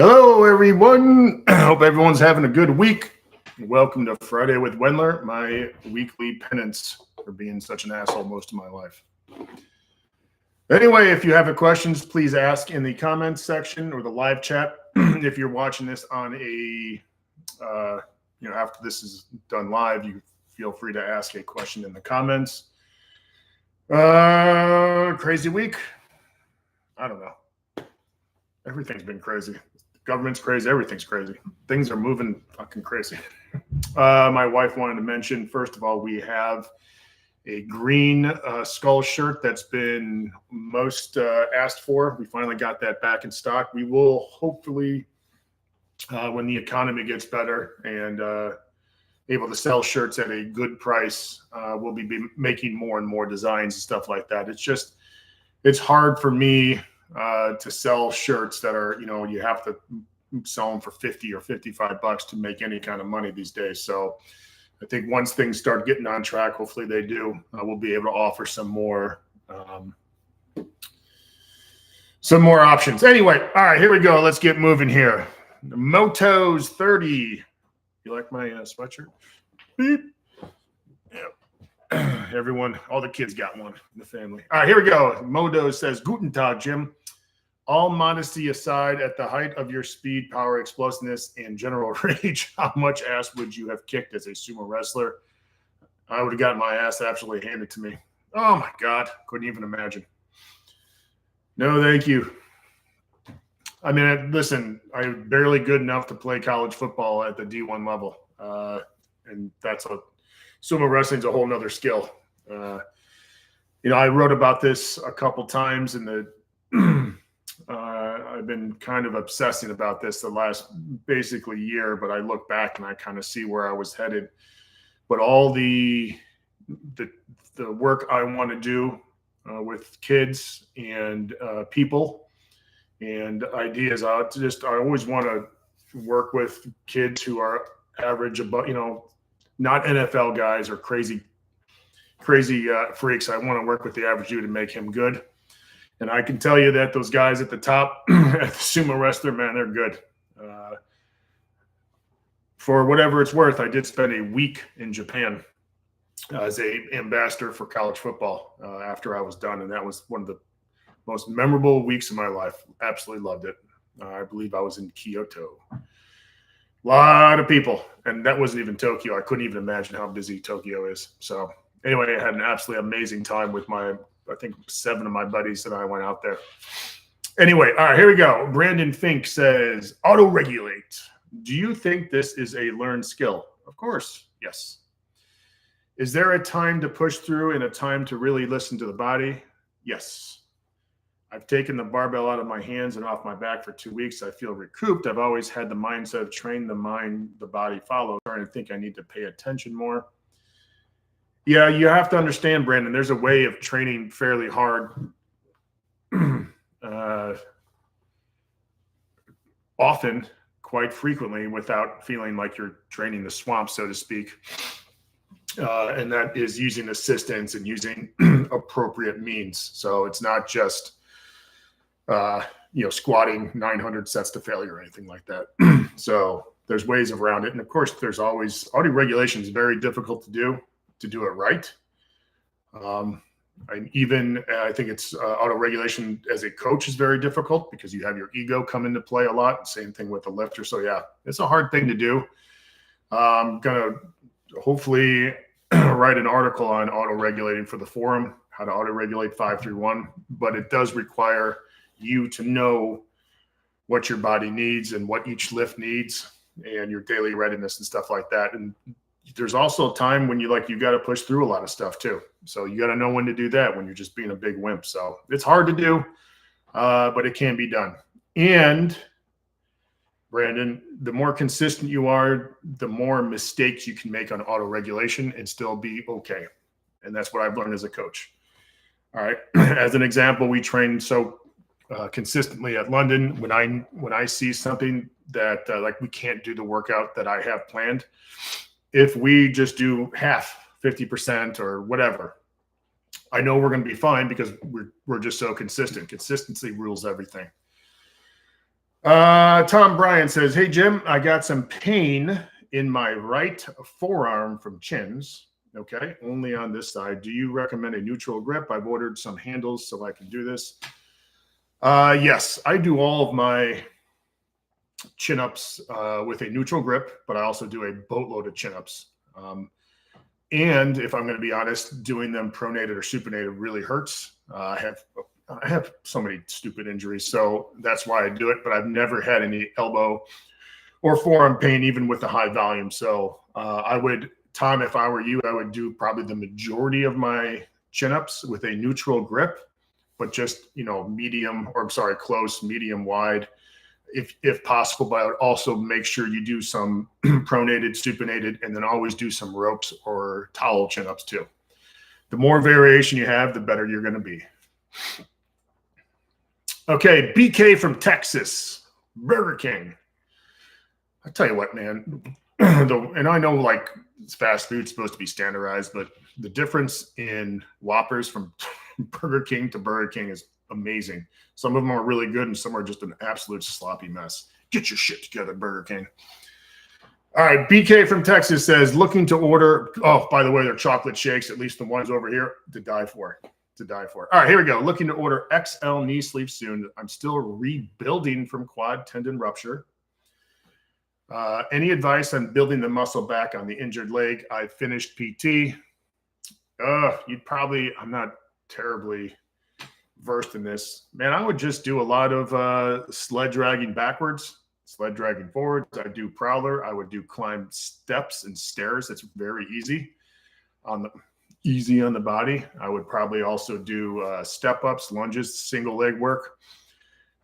Hello, everyone. I hope everyone's having a good week. Welcome to Friday with Wendler, my weekly penance for being such an asshole most of my life. Anyway, if you have any questions, please ask in the comments section or the live chat. If you're watching this on after this is done live, you feel free to ask a question in the comments. Crazy week. I don't know. Everything's been crazy. Government's crazy. Everything's crazy. Things are moving fucking crazy. My wife wanted to mention, first of all, we have a green skull shirt that's been most asked for. We finally got that back in stock. We will hopefully, when the economy gets better and able to sell shirts at a good price, we'll be making more and more designs and stuff like that. It's hard for me to sell shirts that are, you have to sell them for $50 or $55 to make any kind of money these days. So I think once things start getting on track, hopefully they do, we'll be able to offer some more options. Anyway, all right, here we go. Let's get moving here. Motos 30. You like my sweatshirt? Beep. Yeah. Everyone, all the kids got one in the family. All right, here we go. Modo says, Guten Tag, Jim. All modesty aside, at the height of your speed, power, explosiveness, and general rage, how much ass would you have kicked as a sumo wrestler? I would have gotten my ass absolutely handed to me. Oh, my God. Couldn't even imagine. No, thank you. I mean, listen, I'm barely good enough to play college football at the D1 level. And sumo wrestling is a whole nother skill. I wrote about this a couple times in the I've been kind of obsessing about this the last basically year, but I look back and I kind of see where I was headed. But all the work I want to do with kids and people and ideas, I always want to work with kids who are average, about not NFL guys or crazy freaks. I want to work with the average dude and make him good. And I can tell you that those guys at the top, at the sumo wrestler, man, they're good. For whatever it's worth, I did spend a week in Japan as an ambassador for college football after I was done. And that was one of the most memorable weeks of my life. Absolutely loved it. I believe I was in Kyoto. A lot of people. And that wasn't even Tokyo. I couldn't even imagine how busy Tokyo is. So anyway, I had an absolutely amazing time with I think 7 of my buddies and I went out there. Anyway, all right, here we go. Brandon Fink says, auto-regulate. Do you think this is a learned skill? Of course, yes. Is there a time to push through and a time to really listen to the body? Yes. I've taken the barbell out of my hands and off my back for 2 weeks. I feel recouped. I've always had the mindset of train the mind, the body follows. I think I need to pay attention more. Yeah, you have to understand, Brandon, there's a way of training fairly hard often, quite frequently, without feeling like you're training the swamp, so to speak. And that is using assistance and using appropriate means. So it's not just, squatting 900 sets to failure or anything like that. So there's ways around it. And of course, there's always auto-regulation is very difficult to do it right. I think it's auto-regulation as a coach is very difficult because you have your ego come into play a lot. Same thing with the lifter. So yeah, it's a hard thing to do. I'm going to hopefully write an article on auto-regulating for the forum, how to auto-regulate 5-3-1, but it does require you to know what your body needs and what each lift needs and your daily readiness and stuff like that. And there's also a time when you got to push through a lot of stuff too. So you got to know when to do that when you're just being a big wimp. So it's hard to do, but it can be done. And Brandon, the more consistent you are, the more mistakes you can make on auto-regulation and still be okay. And that's what I've learned as a coach. All right. As an example, we train so consistently at London. When I see something that we can't do the workout that I have planned, if we just do half, 50% or whatever, I know we're going to be fine because we're just so consistent. Consistency rules everything. Tom Bryan says, hey, Jim, I got some pain in my right forearm from chins. Okay, only on this side. Do you recommend a neutral grip? I've ordered some handles so I can do this. Yes, I do all of my chin-ups with a neutral grip, but I also do a boatload of chin-ups. And if I'm going to be honest, doing them pronated or supinated really hurts. I have so many stupid injuries, so that's why I do it. But I've never had any elbow or forearm pain, even with the high volume. So I would, Tom, if I were you, I would do probably the majority of my chin-ups with a neutral grip, but just, medium, or I'm sorry, close, medium, wide, if possible. But I would also make sure you do some pronated, supinated, and then always do some ropes or towel chin-ups too. The more variation you have, the better you're going to be. Okay, BK from Texas, Burger King. I tell you what, man, and I know like fast food's supposed to be standardized, but the difference in Whoppers from Burger King to Burger King is amazing. Some of them are really good and some are just an absolute sloppy mess. Get your shit together, Burger King. All right, BK from Texas says, looking to order, oh, by the way, they're chocolate shakes, at least the ones over here, to die for. All right, here we go. Looking to order XL knee sleeve soon. I'm still rebuilding from quad tendon rupture. Any advice on building the muscle back on the injured leg? I finished PT. You'd probably, I'm not terribly versed in this. Man, I would just do a lot of sled dragging backwards, sled dragging forwards. I do prowler. I would do climb steps and stairs. It's very easy on the body. I would probably also do step ups, lunges, single leg work.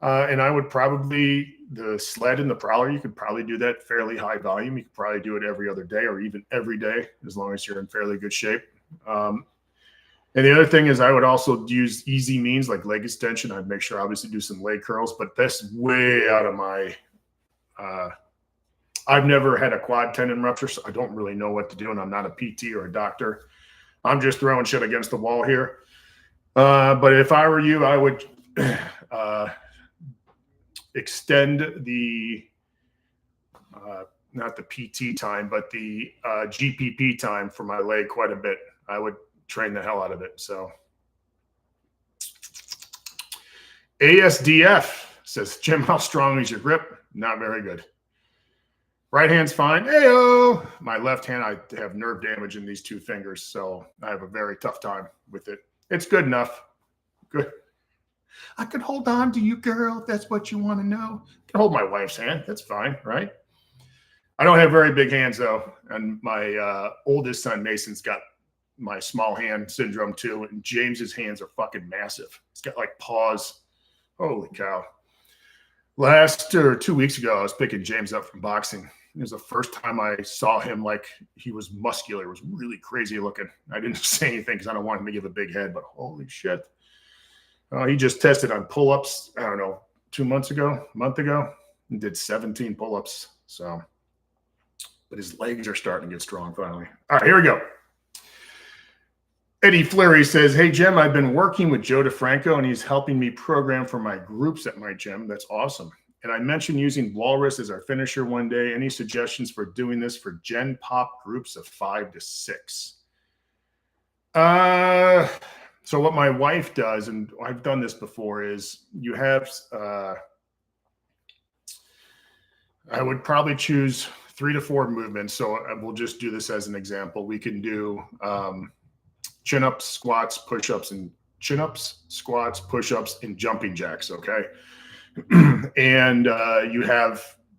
And I would probably, the sled and the prowler, you could probably do that fairly high volume. You could probably do it every other day or even every day, as long as you're in fairly good shape. And the other thing is I would also use easy means like leg extension. I'd make sure obviously do some leg curls, but that's way out of my, I've never had a quad tendon rupture, so I don't really know what to do. And I'm not a PT or a doctor. I'm just throwing shit against the wall here. But if I were you, I would extend the, not the PT time, but the GPP time for my leg quite a bit. I would train the hell out of it. So ASDF says, Jim, how strong is your grip? Not very good. Right hand's fine. Heyo. My left hand, I have nerve damage in these two fingers, so I have a very tough time with it. It's good enough. Good. I could hold on to you, girl, if that's what you want to know. I can hold my wife's hand. That's fine, right? I don't have very big hands, though. And my oldest son, Mason's got my small hand syndrome, too. And James's hands are fucking massive. He's got, like, paws. Holy cow. 2 weeks ago, I was picking James up from boxing. It was the first time I saw him like he was muscular. It was really crazy looking. I didn't say anything because I don't want him to give a big head, but holy shit. He just tested on pull-ups, I don't know, a month ago, and did 17 pull-ups. So, but his legs are starting to get strong finally. All right, here we go. Eddie Fleury says, hey, Jim, I've been working with Joe DeFranco, and he's helping me program for my groups at my gym. That's awesome. And I mentioned using Walrus as our finisher one day. Any suggestions for doing this for Gen Pop groups of 5 to 6? So what my wife does, and I've done this before, is you have, I would probably choose 3 to 4 movements. So we'll just do this as an example. We can do chin-ups, squats, push-ups, and chin-ups, squats, push-ups, and jumping jacks, okay? And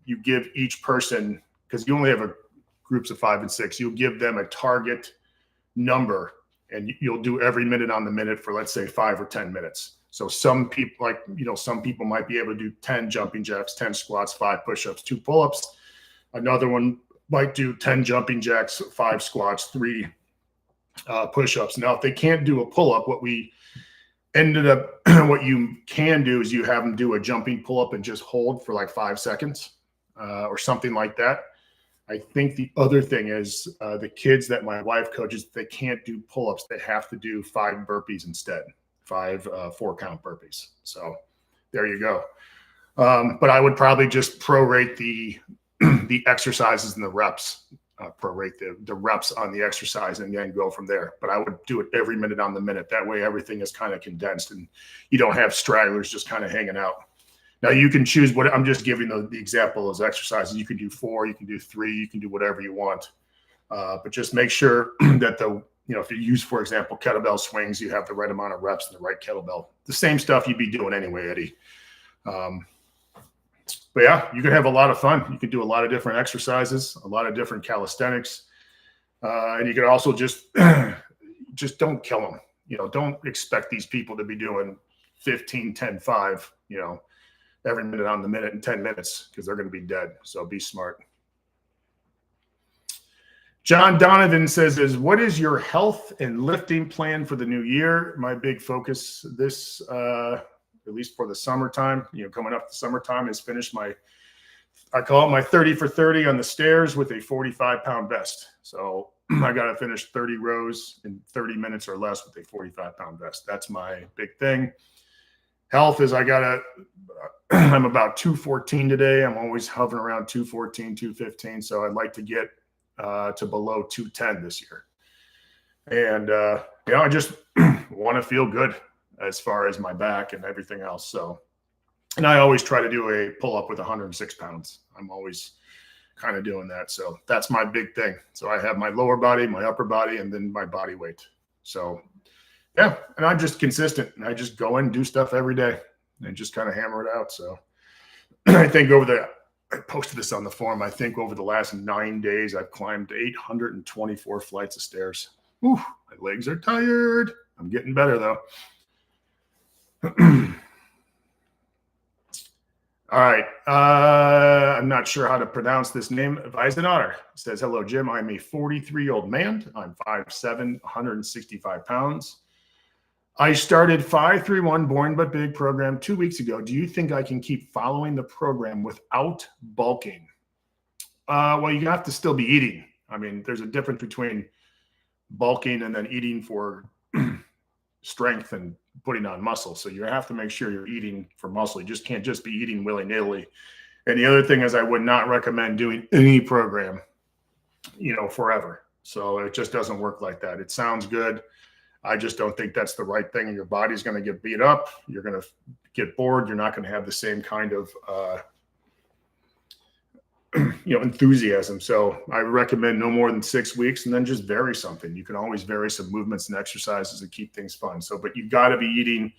you give each person, because you only have groups of 5 and 6, you'll give them a target number, and you'll do every minute on the minute for, let's say, 5 or 10 minutes. So some people, some people might be able to do 10 jumping jacks, 10 squats, 5 push-ups, 2 pull-ups. Another one might do 10 jumping jacks, 5 squats, 3 push-ups. Now, if they can't do a pull-up, what you can do is you have them do a jumping pull-up and just hold for like 5 seconds or something like that. I think the other thing is the kids that my wife coaches, they can't do pull-ups. They have to do 5 burpees instead, 5 4-count burpees. So there you go. But I would probably just prorate the exercises and the reps, prorate the reps on the exercise and then go from there. But I would do it every minute on the minute. That way everything is kind of condensed and you don't have stragglers just kind of hanging out. Now you can choose what I'm just giving the example of those exercises. You can do 4, you can do 3, you can do whatever you want. But just make sure that if you use, for example, kettlebell swings, you have the right amount of reps and the right kettlebell. The same stuff you'd be doing anyway, Eddie. But yeah, you can have a lot of fun. You can do a lot of different exercises, a lot of different calisthenics. And you can also just don't kill them. Don't expect these people to be doing 15, 10, 5, every minute on the minute in 10 minutes because they're going to be dead. So be smart. John Donovan says, what is your health and lifting plan for the new year? My big focus this, at least for the summertime, coming up the summertime, is finish I call it my 30 for 30 on the stairs with a 45-pound vest. So I got to finish 30 rows in 30 minutes or less with a 45-pound vest. That's my big thing. Health is I'm about 214 today. I'm always hovering around 214, 215. So I'd like to get to below 210 this year. And, I just want to feel good as far as my back and everything else. So, and I always try to do a pull up with 106 pounds. I'm always kind of doing that. So that's my big thing. So I have my lower body, my upper body, and then my body weight. So yeah, and I'm just consistent and I just go in and do stuff every day and just kind of hammer it out. So I think I posted this on the forum. I think over the last 9 days, I've climbed 824 flights of stairs. Ooh, my legs are tired. I'm getting better though. All right. I'm not sure how to pronounce this name. Weisenaar says, hello, Jim. I'm a 43-year-old man. I'm 5'7", 165 pounds. I started 531 Born But Big program 2 weeks ago. Do you think I can keep following the program without bulking? Well, you have to still be eating. I mean, there's a difference between bulking and then eating for strength and putting on muscle. So you have to make sure you're eating for muscle. You just can't just be eating willy-nilly. And the other thing is I would not recommend doing any program, forever. So it just doesn't work like that. It sounds good. I just don't think that's the right thing. Your body's going to get beat up. You're going to get bored. You're not going to have the same kind of, enthusiasm. So I recommend no more than 6 weeks and then just vary something. You can always vary some movements and exercises to keep things fun. So, but you've got to be eating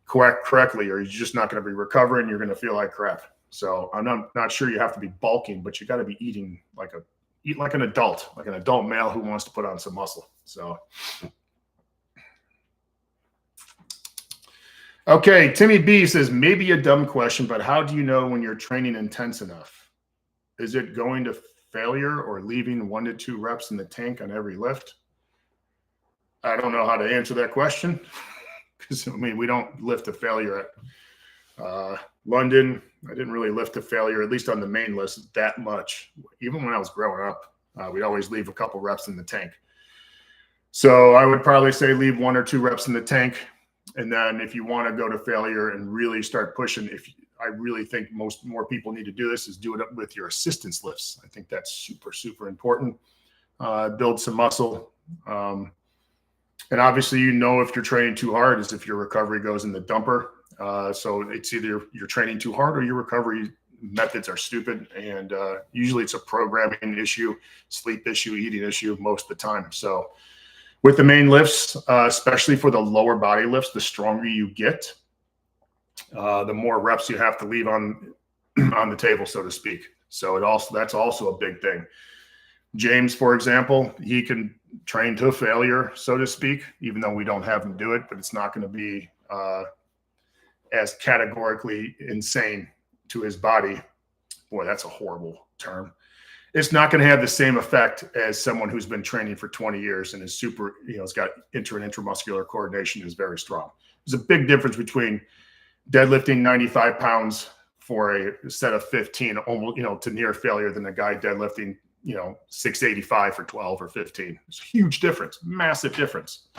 correctly or you're just not going to be recovering. You're going to feel like crap. So I'm not sure you have to be bulking, but you got to be eating eat like an adult male who wants to put on some muscle. So. Okay, Timmy B says, maybe a dumb question, but how do you know when you're training intense enough? Is it going to failure or leaving 1 to 2 reps in the tank on every lift? I don't know how to answer that question because, we don't lift to failure at London. I didn't really lift to failure, at least on the main list, that much. Even when I was growing up, we'd always leave a couple reps in the tank. So I would probably say leave 1 or 2 reps in the tank. And then if you want to go to failure and really start pushing, I really think more people need to do this is do it with your assistance lifts. I think that's super, super important. Build some muscle. And obviously, if you're training too hard is if your recovery goes in the dumper. So it's either you're training too hard or your recovery methods are stupid. And usually it's a programming issue, sleep issue, eating issue most of the time. So with the main lifts, especially for the lower body lifts, the stronger you get, the more reps you have to leave on the table, so to speak. So that's also a big thing. James, for example, he can train to failure, so to speak, even though we don't have him do it, but it's not going to be as categorically insane to his body. Boy, that's a horrible term. It's not going to have the same effect as someone who's been training for 20 years and is super, it's got and intramuscular coordination is very strong. There's a big difference between deadlifting 95 pounds for a set of 15, almost, to near failure than a guy deadlifting, 685 for 12 or 15. It's a huge difference, massive difference,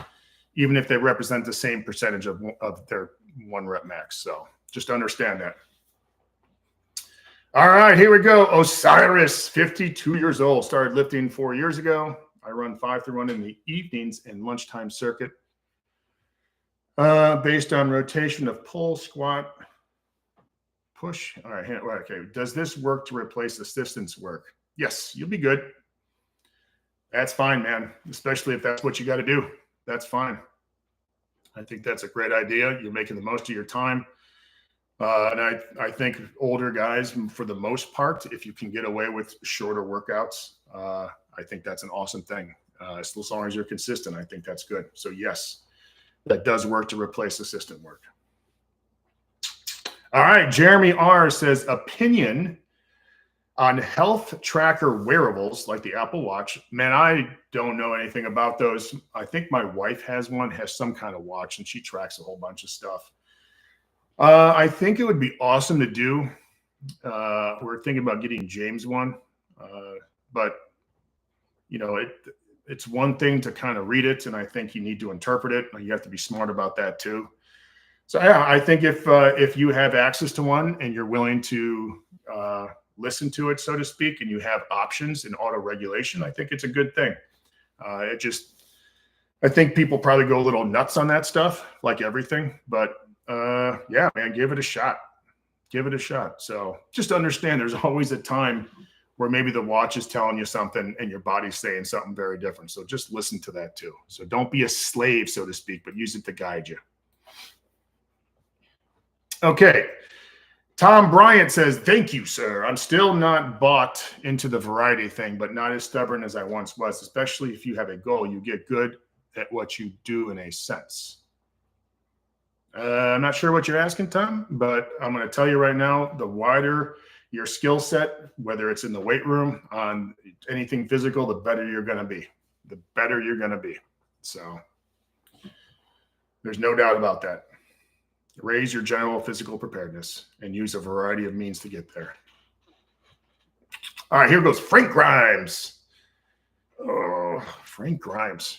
even if they represent the same percentage of their 1 rep max. So just understand that. All right, here we go. Osiris, 52 years old, started lifting 4 years ago. I run 5 through 1 in the evenings and lunchtime circuit based on rotation of pull, squat, push. All right, okay. Does this work to replace assistance work? Yes, you'll be good. That's fine, man, especially if that's what you got to do. That's fine. I think that's a great idea. You're making the most of your time. And I think older guys, for the most part, if you can get away with shorter workouts, I think that's an awesome thing. As long as you're consistent, I think that's good. So yes, that does work to replace assistant work. All right, Jeremy R says, opinion on health tracker wearables like the Apple Watch. Man, I don't know anything about those. I think my wife has one, has some kind of watch, and she tracks a whole bunch of stuff. I think it would be awesome to do. We're thinking about getting James one, but you know, it's one thing to kind of read it, and I think you need to interpret it. You have to be smart about that too. So yeah, I think if you have access to one and you're willing to listen to it, so to speak, and you have options in auto regulation, I think it's a good thing. I think people probably go a little nuts on that stuff, like everything, but yeah, man, give it a shot. Give it a shot. So just understand there's always a time where maybe the watch is telling you something and your body's saying something very different. So just listen to that too. So don't be a slave, so to speak, but use it to guide you. Okay. Tom Bryant says, thank you, sir. I'm still not bought into the variety thing, but not as stubborn as I once was, especially if you have a goal. You get good at what you do in a sense. I'm not sure what you're asking, Tom, but I'm going to tell you right now, the wider your skill set, whether it's in the weight room, on anything physical, the better you're going to be. The better you're going to be. So there's no doubt about that. Raise your general physical preparedness and use a variety of means to get there. All right, here goes Frank Grimes. Oh, Frank Grimes.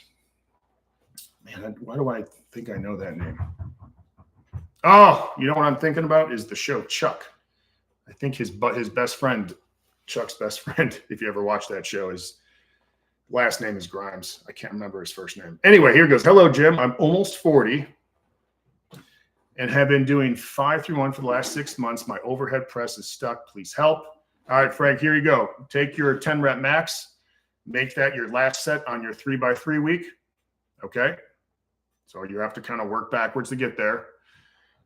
Man, why do I think I know that name? Oh, you know what I'm thinking about is the show Chuck. I think his best friend, Chuck's best friend, if you ever watch that show, his last name is Grimes. I can't remember his first name. Anyway, here goes. Hello, Jim. I'm almost 40 and have been doing 5 through 1 for the last 6 months. My overhead press is stuck. Please help. All right, Frank, here you go. Take your 10 rep max. Make that your last set on your 3x3 week. Okay. So you have to kind of work backwards to get there.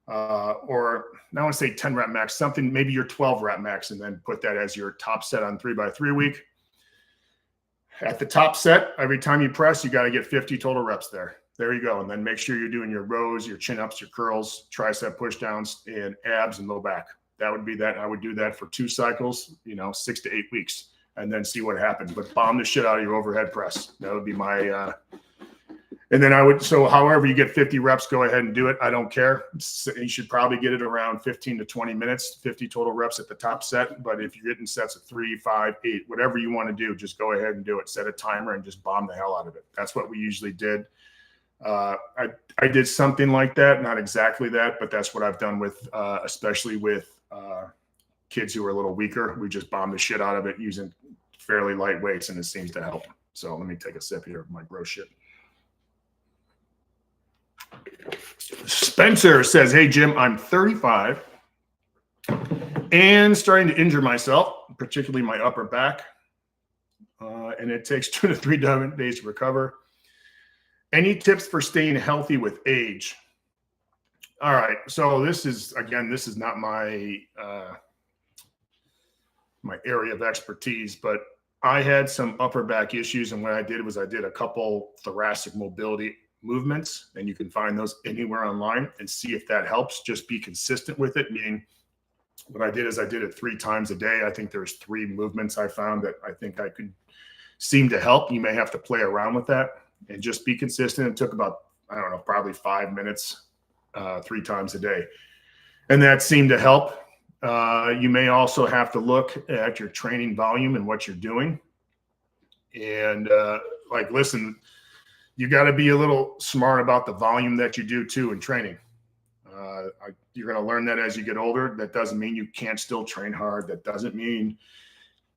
Or now I want to say 10 rep max, something, maybe your 12 rep max, and then put that as your top set on 3x3 week. At the top set, every time you press, you got to get 50 total reps there. There you go. And then make sure you're doing your rows, your chin ups, your curls, tricep push downs, and abs and low back. That would be that. I would do that for 2 cycles, 6 to 8 weeks, and then see what happens. But bomb the shit out of your overhead press. That would be my, and then so however you get 50 reps, go ahead and do it. I don't care. You should probably get it around 15 to 20 minutes, 50 total reps at the top set. But if you're getting sets of 3, 5, 8, whatever you want to do, just go ahead and do it. Set a timer and just bomb the hell out of it. That's what we usually did. I did something like that, not exactly that, but that's what I've done with, especially with kids who are a little weaker. We just bomb the shit out of it using fairly light weights, and it seems to help. So let me take a sip here of my gross shit. Spencer says, hey, Jim, I'm 35 and starting to injure myself, particularly my upper back. And it takes 2 to 3 days to recover. Any tips for staying healthy with age? All right. So this is not my my area of expertise, but I had some upper back issues. And what I did was I did a couple thoracic mobility movements, and you can find those anywhere online and see if that helps. Just be consistent with it. Meaning what I did is I did it 3 times a day. I think there's 3 movements I found that I think I could seem to help. You may have to play around with that and just be consistent. It took about, I don't know, probably 5 minutes, 3 times a day. And that seemed to help. You may also have to look at your training volume and what you're doing. And listen, you got to be a little smart about the volume that you do too in training. You're going to learn that as you get older. That doesn't mean you can't still train hard. That doesn't mean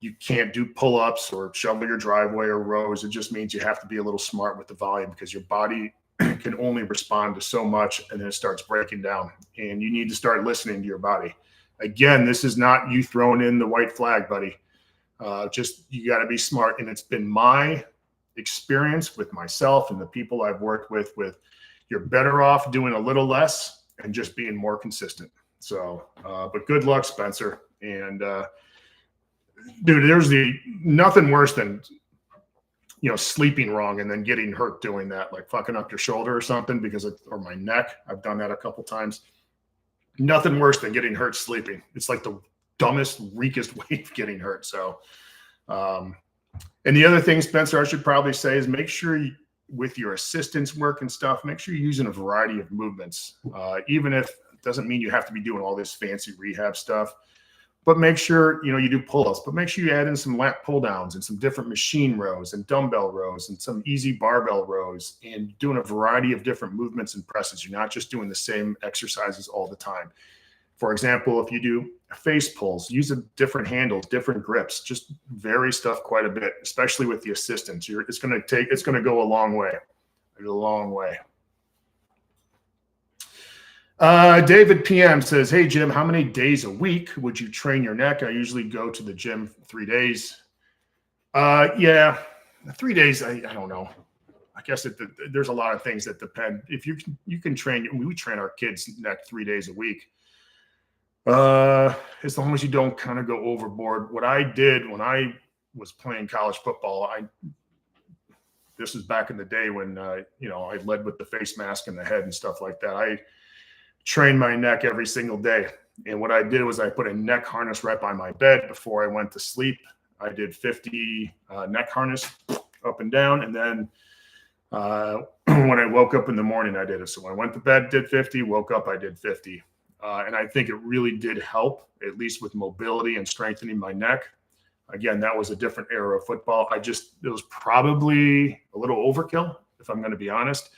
you can't do pull-ups or shovel your driveway or rows. It just means you have to be a little smart with the volume, because your body can only respond to so much, and then it starts breaking down, and you need to start listening to your body. Again, this is not you throwing in the white flag, buddy. Just, you got to be smart. And it's been my experience with myself and the people I've worked with you're better off doing a little less and just being more consistent. So, but good luck, Spencer. And, dude, there's nothing worse than, sleeping wrong and then getting hurt doing that, like fucking up your shoulder or something or my neck. I've done that a couple times. Nothing worse than getting hurt sleeping. It's like the dumbest, weakest way of getting hurt. So, and the other thing, Spencer, I should probably say is make sure with your assistance work and stuff, make sure you're using a variety of movements. Even if it doesn't mean you have to be doing all this fancy rehab stuff. But make sure, you do pull-ups, but make sure you add in some lat pull-downs and some different machine rows and dumbbell rows and some easy barbell rows, and doing a variety of different movements and presses. You're not just doing the same exercises all the time. For example, if you do face pulls, use different handles, different grips, just vary stuff quite a bit, especially with the assistance. It's going to go a long way. A long way. David PM says, hey, Jim, how many days a week would you train your neck? I usually go to the gym 3 days. Yeah, 3 days. I don't know. I guess there's a lot of things that depend. If you can train, we train our kids' neck 3 days a week. As long as you don't kind of go overboard. What I did when I was playing college football, this was back in the day when, I led with the face mask and the head and stuff like that. I trained my neck every single day. And what I did was I put a neck harness right by my bed before I went to sleep. I did 50 neck harness up and down. And then when I woke up in the morning, I did it. So when I went to bed, did 50, woke up, I did 50. And I think it really did help, at least with mobility and strengthening my neck. Again, that was a different era of football. It was probably a little overkill, if I'm going to be honest.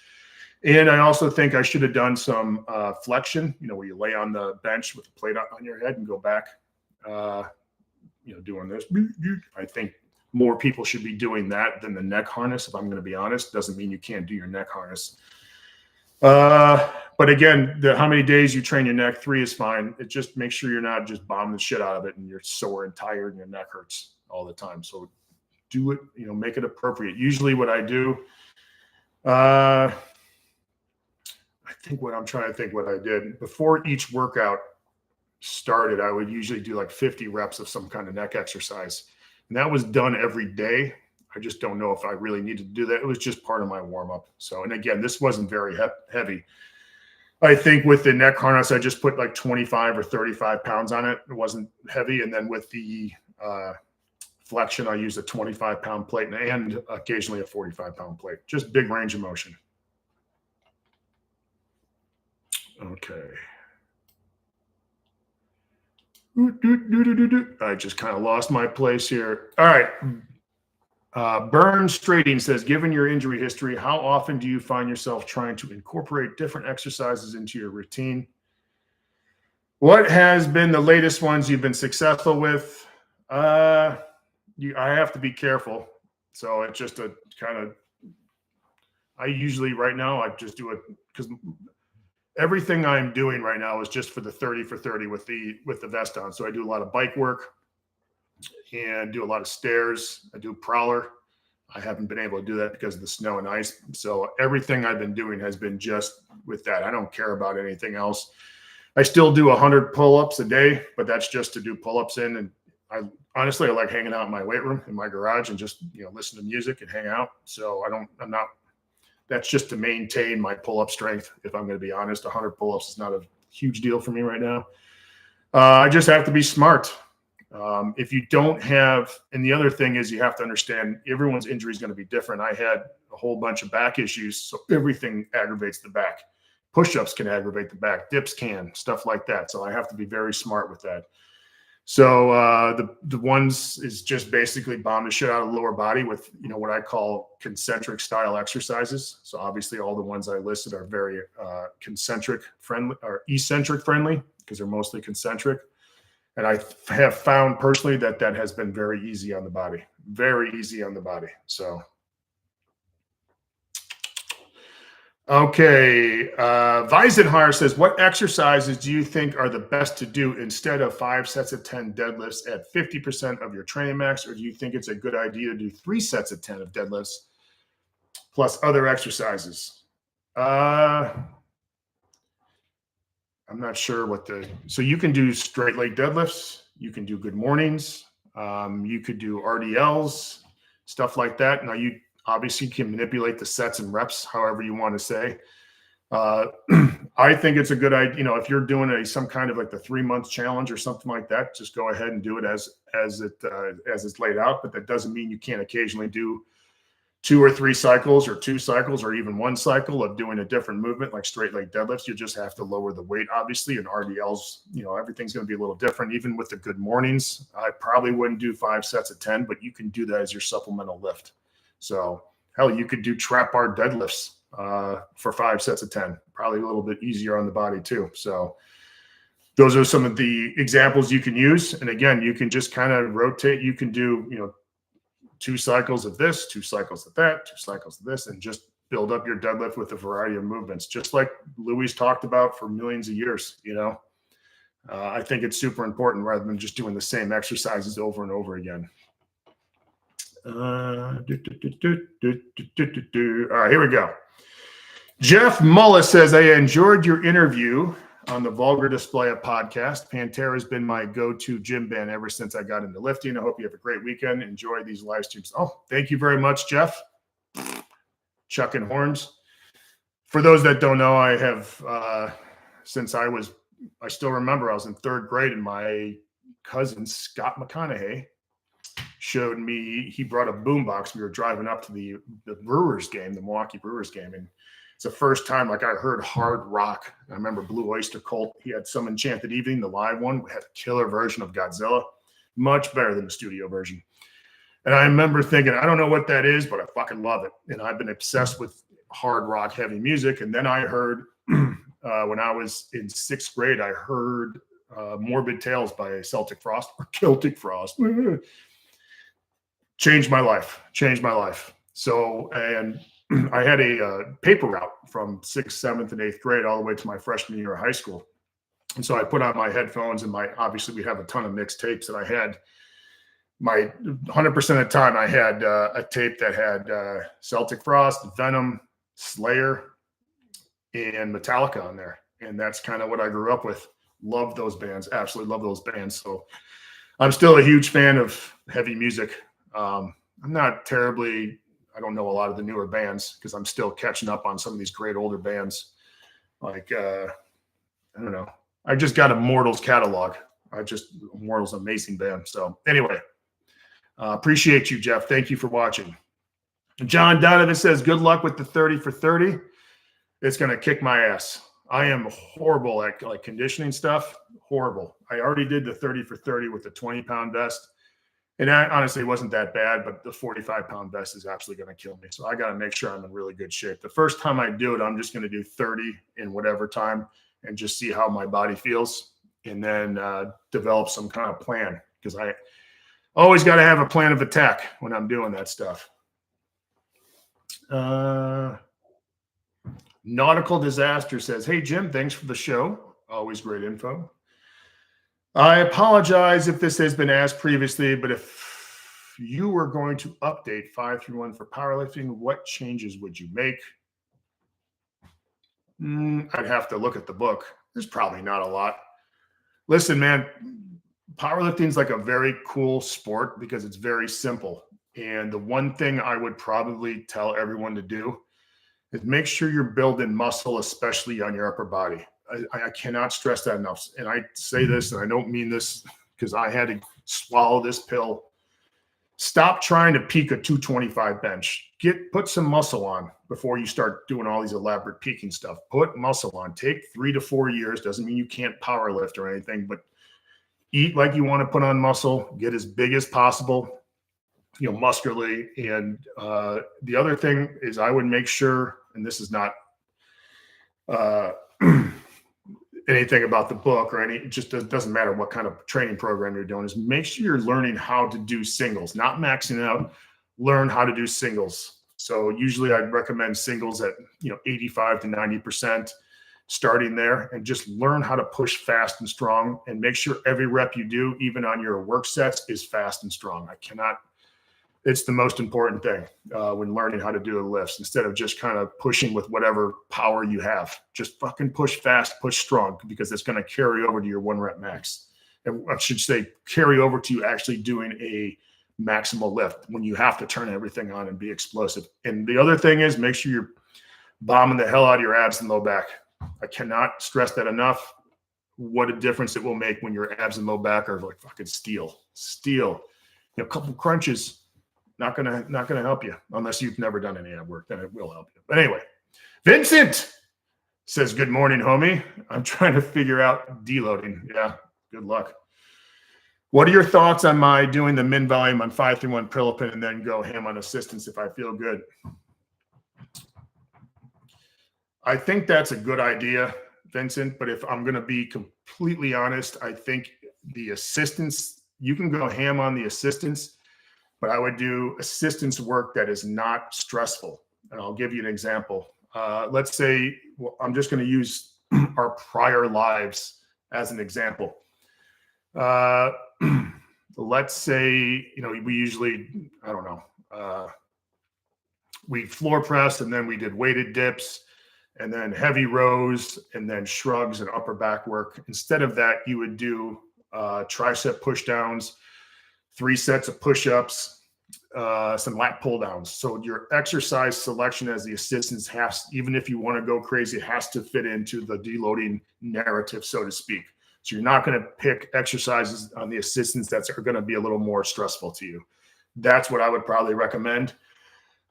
And I also think I should have done some flexion, where you lay on the bench with a plate on your head and go back, doing this. I think more people should be doing that than the neck harness, if I'm going to be honest. Doesn't mean you can't do your neck harness. But again, how many days you train your neck, 3 is fine. It just make sure you're not just bombing the shit out of it and you're sore and tired and your neck hurts all the time. So do it, make it appropriate. Usually what I do, I think what I did before each workout started, I would usually do like 50 reps of some kind of neck exercise. And that was done every day. I just don't know if I really needed to do that. It was just part of my warm up. So, and again, this wasn't very heavy. I think with the neck harness, I just put like 25 or 35 pounds on it. It wasn't heavy. And then with the flexion, I used a 25-pound plate and occasionally a 45-pound plate. Just big range of motion. Okay. I just kind of lost my place here. All right. Burns Trading says, given your injury history, how often do you find yourself trying to incorporate different exercises into your routine? What has been the latest ones you've been successful with? I have to be careful. So it's just a kind of, I usually right now, I just do it because everything I'm doing right now is just for the 30 for 30 with the vest on. So I do a lot of bike work and do a lot of stairs. I do prowler. I haven't been able to do that because of the snow and ice. So everything I've been doing has been just with that. I don't care about anything else. I still do 100 pull-ups a day, but that's just to do pull-ups in. And I like hanging out in my weight room in my garage and just, listen to music and hang out. So that's just to maintain my pull-up strength. If I'm going to be honest, 100 pull-ups is not a huge deal for me right now. I just have to be smart. If you don't have, and the other thing is you have to understand everyone's injury is going to be different. I had a whole bunch of back issues, so everything aggravates the back. Push-ups can aggravate the back, dips can, stuff like that. So I have to be very smart with that. So the ones is just basically bomb the shit out of the lower body with, what I call concentric style exercises. So obviously all the ones I listed are very concentric friendly or eccentric friendly because they're mostly concentric. And I have found personally that has been very easy on the body, very easy on the body. So. Okay. Weisenheimer says, what exercises do you think are the best to do instead of 5 sets of 10 deadlifts at 50% of your training max? Or do you think it's a good idea to do 3 sets of 10 of deadlifts plus other exercises? I'm not sure so you can do straight leg deadlifts. You can do good mornings. You could do RDLs, stuff like that. Now you obviously can manipulate the sets and reps however you want to say. I think it's a good idea. If you're doing some kind of like the 3-month challenge or something like that, just go ahead and do it as it's laid out. But that doesn't mean you can't occasionally do 2 or 3 cycles or 2 cycles or even 1 cycle of doing a different movement like straight leg deadlifts. You just have to lower the weight, obviously, and RDLs, everything's going to be a little different. Even with the good mornings, I probably wouldn't do 5 sets of 10, but you can do that as your supplemental lift. So hell, you could do trap bar deadlifts for 5 sets of 10, probably a little bit easier on the body too. So those are some of the examples you can use. And again, you can just kind of rotate. You can do, 2 cycles of this, 2 cycles of that, 2 cycles of this, and just build up your deadlift with a variety of movements, just like Louis talked about for millions of years. I think it's super important rather than just doing the same exercises over and over again. All right, here we go. Jeff Mullis says, I enjoyed your interview on the Vulgar Display of podcast. Pantera has been my go-to gym band ever since I got into lifting. I hope you have a great weekend. Enjoy these live streams. Oh, thank you very much, Jeff. Chucking horns. For those that don't know, I have, since I still remember I was in 3rd grade and my cousin, Scott McConaughey, showed me, he brought a boombox. We were driving up to the Brewers game, the Milwaukee Brewers game. And it's the first time I heard hard rock. I remember Blue Oyster Cult. He had Some Enchanted Evening, the live one. We had a killer version of Godzilla, much better than the studio version. And I remember thinking, I don't know what that is, but I fucking love it. And I've been obsessed with hard rock, heavy music. And then I heard, when I was in 6th grade, I heard Morbid Tales by Celtic Frost or Celtic Frost. Changed my life. So, and I had a paper route from 6th, 7th, and 8th grade all the way to my freshman year of high school. And so I put on my headphones and obviously we have a ton of mixed tapes that I had. My 100% of the time I had a tape that had Celtic Frost, Venom, Slayer, and Metallica on there. And that's kind of what I grew up with. Love those bands. Absolutely love those bands. So I'm still a huge fan of heavy music. I'm not terribly, I don't know a lot of the newer bands because I'm still catching up on some of these great older bands. Like, I don't know. I just got Immortals catalog. Immortals, amazing band. So anyway, appreciate you, Jeff. Thank you for watching. John Donovan says, good luck with the 30 for 30. It's going to kick my ass. I am horrible at conditioning stuff. Horrible. I already did the 30 for 30 with the 20-pound vest. And honestly, it wasn't that bad, but the 45-pound vest is absolutely going to kill me. So I got to make sure I'm in really good shape. The first time I do it, I'm just going to do 30 in whatever time and just see how my body feels and then develop some kind of plan because I always got to have a plan of attack when I'm doing that stuff. Nautical Disaster says, hey, Jim, thanks for the show. Always great info. I apologize if this has been asked previously, but if you were going to update 531 for powerlifting, what changes would you make? I'd have to look at the book. There's probably not a lot. Listen, man, powerlifting is like a very cool sport because it's very simple. And the one thing I would probably tell everyone to do is make sure you're building muscle, especially on your upper body. I cannot stress that enough. And I say this, and I don't mean this because I had to swallow this pill. Stop trying to peak a 225 bench. Put some muscle on before you start doing all these elaborate peaking stuff. Put muscle on. Take 3 to 4 years. Doesn't mean you can't power lift or anything, but eat like you want to put on muscle, get as big as possible, muscularly. And the other thing is I would make sure, and this is not anything about the book or it just doesn't matter what kind of training program you're doing, is make sure you're learning how to do singles, not maxing out, learn how to do singles. So usually I'd recommend singles at, 85 to 90%, starting there, and just learn how to push fast and strong, and make sure every rep you do, even on your work sets, is fast and strong. It's the most important thing when learning how to do the lifts, instead of just kind of pushing with whatever power you have. Just fucking push fast, push strong, because it's going to carry over to your 1 rep max. And I should say carry over to you actually doing a maximal lift when you have to turn everything on and be explosive. And the other thing is, make sure you're bombing the hell out of your abs and low back. I cannot stress that enough. What a difference it will make when your abs and low back are like fucking steel. A couple crunches, not gonna help you unless you've never done any ab work. Then it will help you. But anyway, Vincent says, "Good morning, homie. I'm trying to figure out deloading." Yeah, good luck. What are your thoughts on my doing the min volume on 5-3-1 Prilipin and then go ham on assistance if I feel good? I think that's a good idea, Vincent. But if I'm going to be completely honest, I think the assistance, you can go ham on the assistance, but I would do assistance work that is not stressful. And I'll give you an example. Let's say, I'm just going to use our prior lives as an example. Let's say, we usually, we floor press, and then we did weighted dips, and then heavy rows, and then shrugs and upper back work. Instead of that, you would do tricep push downs, 3 sets of push-ups, some lat pull downs. So your exercise selection as the assistance has, even if you want to go crazy, has to fit into the deloading narrative, so to speak. So you're not going to pick exercises on the assistance that are going to be a little more stressful to you. That's what I would probably recommend.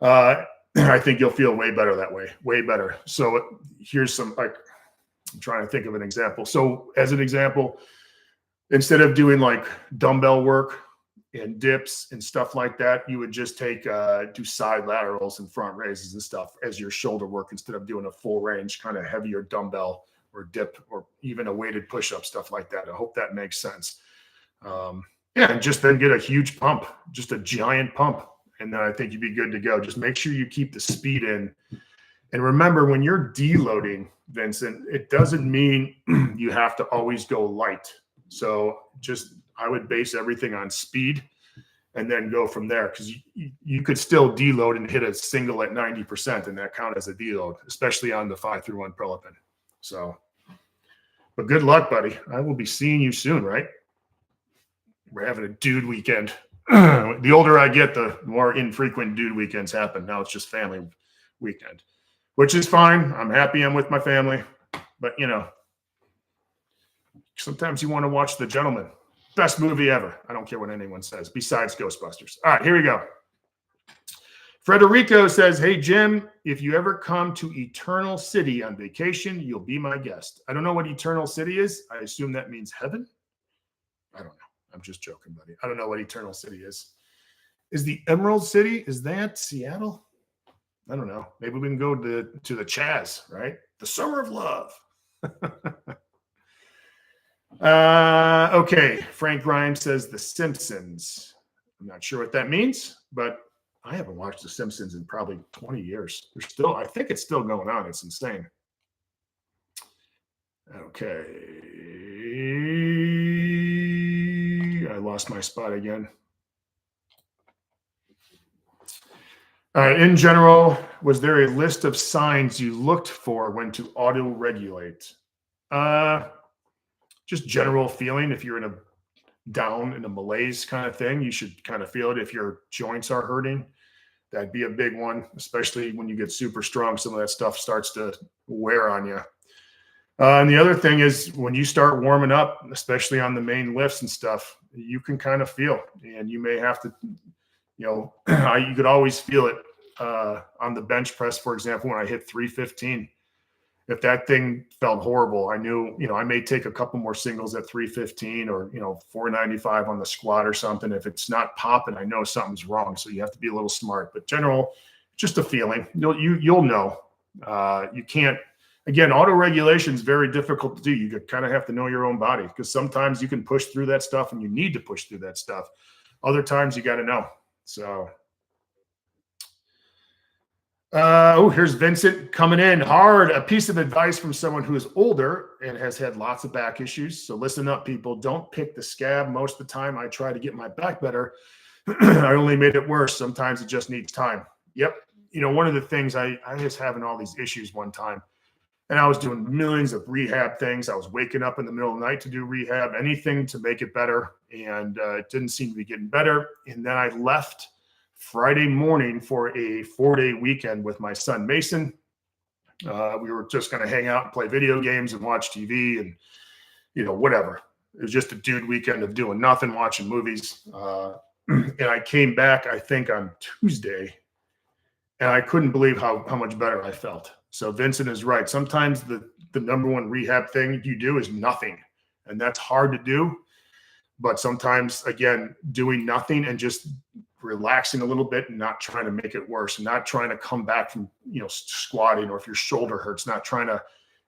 I think you'll feel way better that way, way better. So here's I'm trying to think of an example. So as an example, instead of doing like dumbbell work and dips and stuff like that, you would just do side laterals and front raises and stuff as your shoulder work, instead of doing a full range kind of heavier dumbbell or dip or even a weighted push-up, stuff like that. I hope that makes sense. And just then get a huge pump, just a giant pump. And then I think you'd be good to go. Just make sure you keep the speed in. And remember, when you're deloading, Vincent, it doesn't mean you have to always go light. So I would base everything on speed and then go from there, because you could still deload and hit a single at 90%, and that count as a deload, especially on the 5-3-1 Prilipin. So, but good luck, buddy. I will be seeing you soon, right? We're having a dude weekend. The older I get, the more infrequent dude weekends happen. Now it's just family weekend, which is fine. I'm happy I'm with my family. But, sometimes you want to watch The Gentleman. Best movie ever. I don't care what anyone says, besides Ghostbusters. All right, here we go. Frederico says, "Hey, Jim, if you ever come to Eternal City on vacation, you'll be my guest." I don't know what Eternal City is. I assume that means heaven. I don't know. I'm just joking, buddy. I don't know what Eternal City is. Is the Emerald City, is that Seattle? I don't know. Maybe we can go to the Chaz, right? The Summer of Love. Okay. Frank Ryan says The Simpsons. I'm not sure what that means, but I haven't watched The Simpsons in probably 20 years. I think it's still going on. It's insane. Okay. I lost my spot again. All right. In general, was there a list of signs you looked for when to auto-regulate? Just general feeling. If you're down in a malaise kind of thing, you should kind of feel it. If your joints are hurting, that'd be a big one, especially when you get super strong. Some of that stuff starts to wear on you. And the other thing is, when you start warming up, especially on the main lifts and stuff, you can kind of feel, and you may have to, you could always feel it on the bench press, for example, when I hit 315. If that thing felt horrible, I knew, I may take a couple more singles at 315 or, 495 on the squat or something. If it's not popping, I know something's wrong. So you have to be a little smart, but general, just a feeling. You'll know. You can't, again, auto regulation is very difficult to do. You kind of have to know your own body, because sometimes you can push through that stuff and you need to push through that stuff. Other times you got to know. So, here's Vincent coming in hard. A piece of advice from someone who is older and has had lots of back issues. So listen up, people. Don't pick the scab. Most of the time I try to get my back better. I only made it worse. Sometimes it just needs time. Yep. One of the things I was having all these issues one time, and I was doing millions of rehab things. I was waking up in the middle of the night to do rehab, anything to make it better. And it didn't seem to be getting better. And then I left Friday morning for a 4-day weekend with my son, Mason. We were just going to hang out and play video games and watch TV and, whatever. It was just a dude weekend of doing nothing, watching movies. And I came back, I think, on Tuesday, and I couldn't believe how much better I felt. So Vincent is right. Sometimes the number one rehab thing you do is nothing, and that's hard to do. But sometimes, again, doing nothing and just relaxing a little bit and not trying to make it worse, and not trying to come back from, squatting, or if your shoulder hurts, not trying to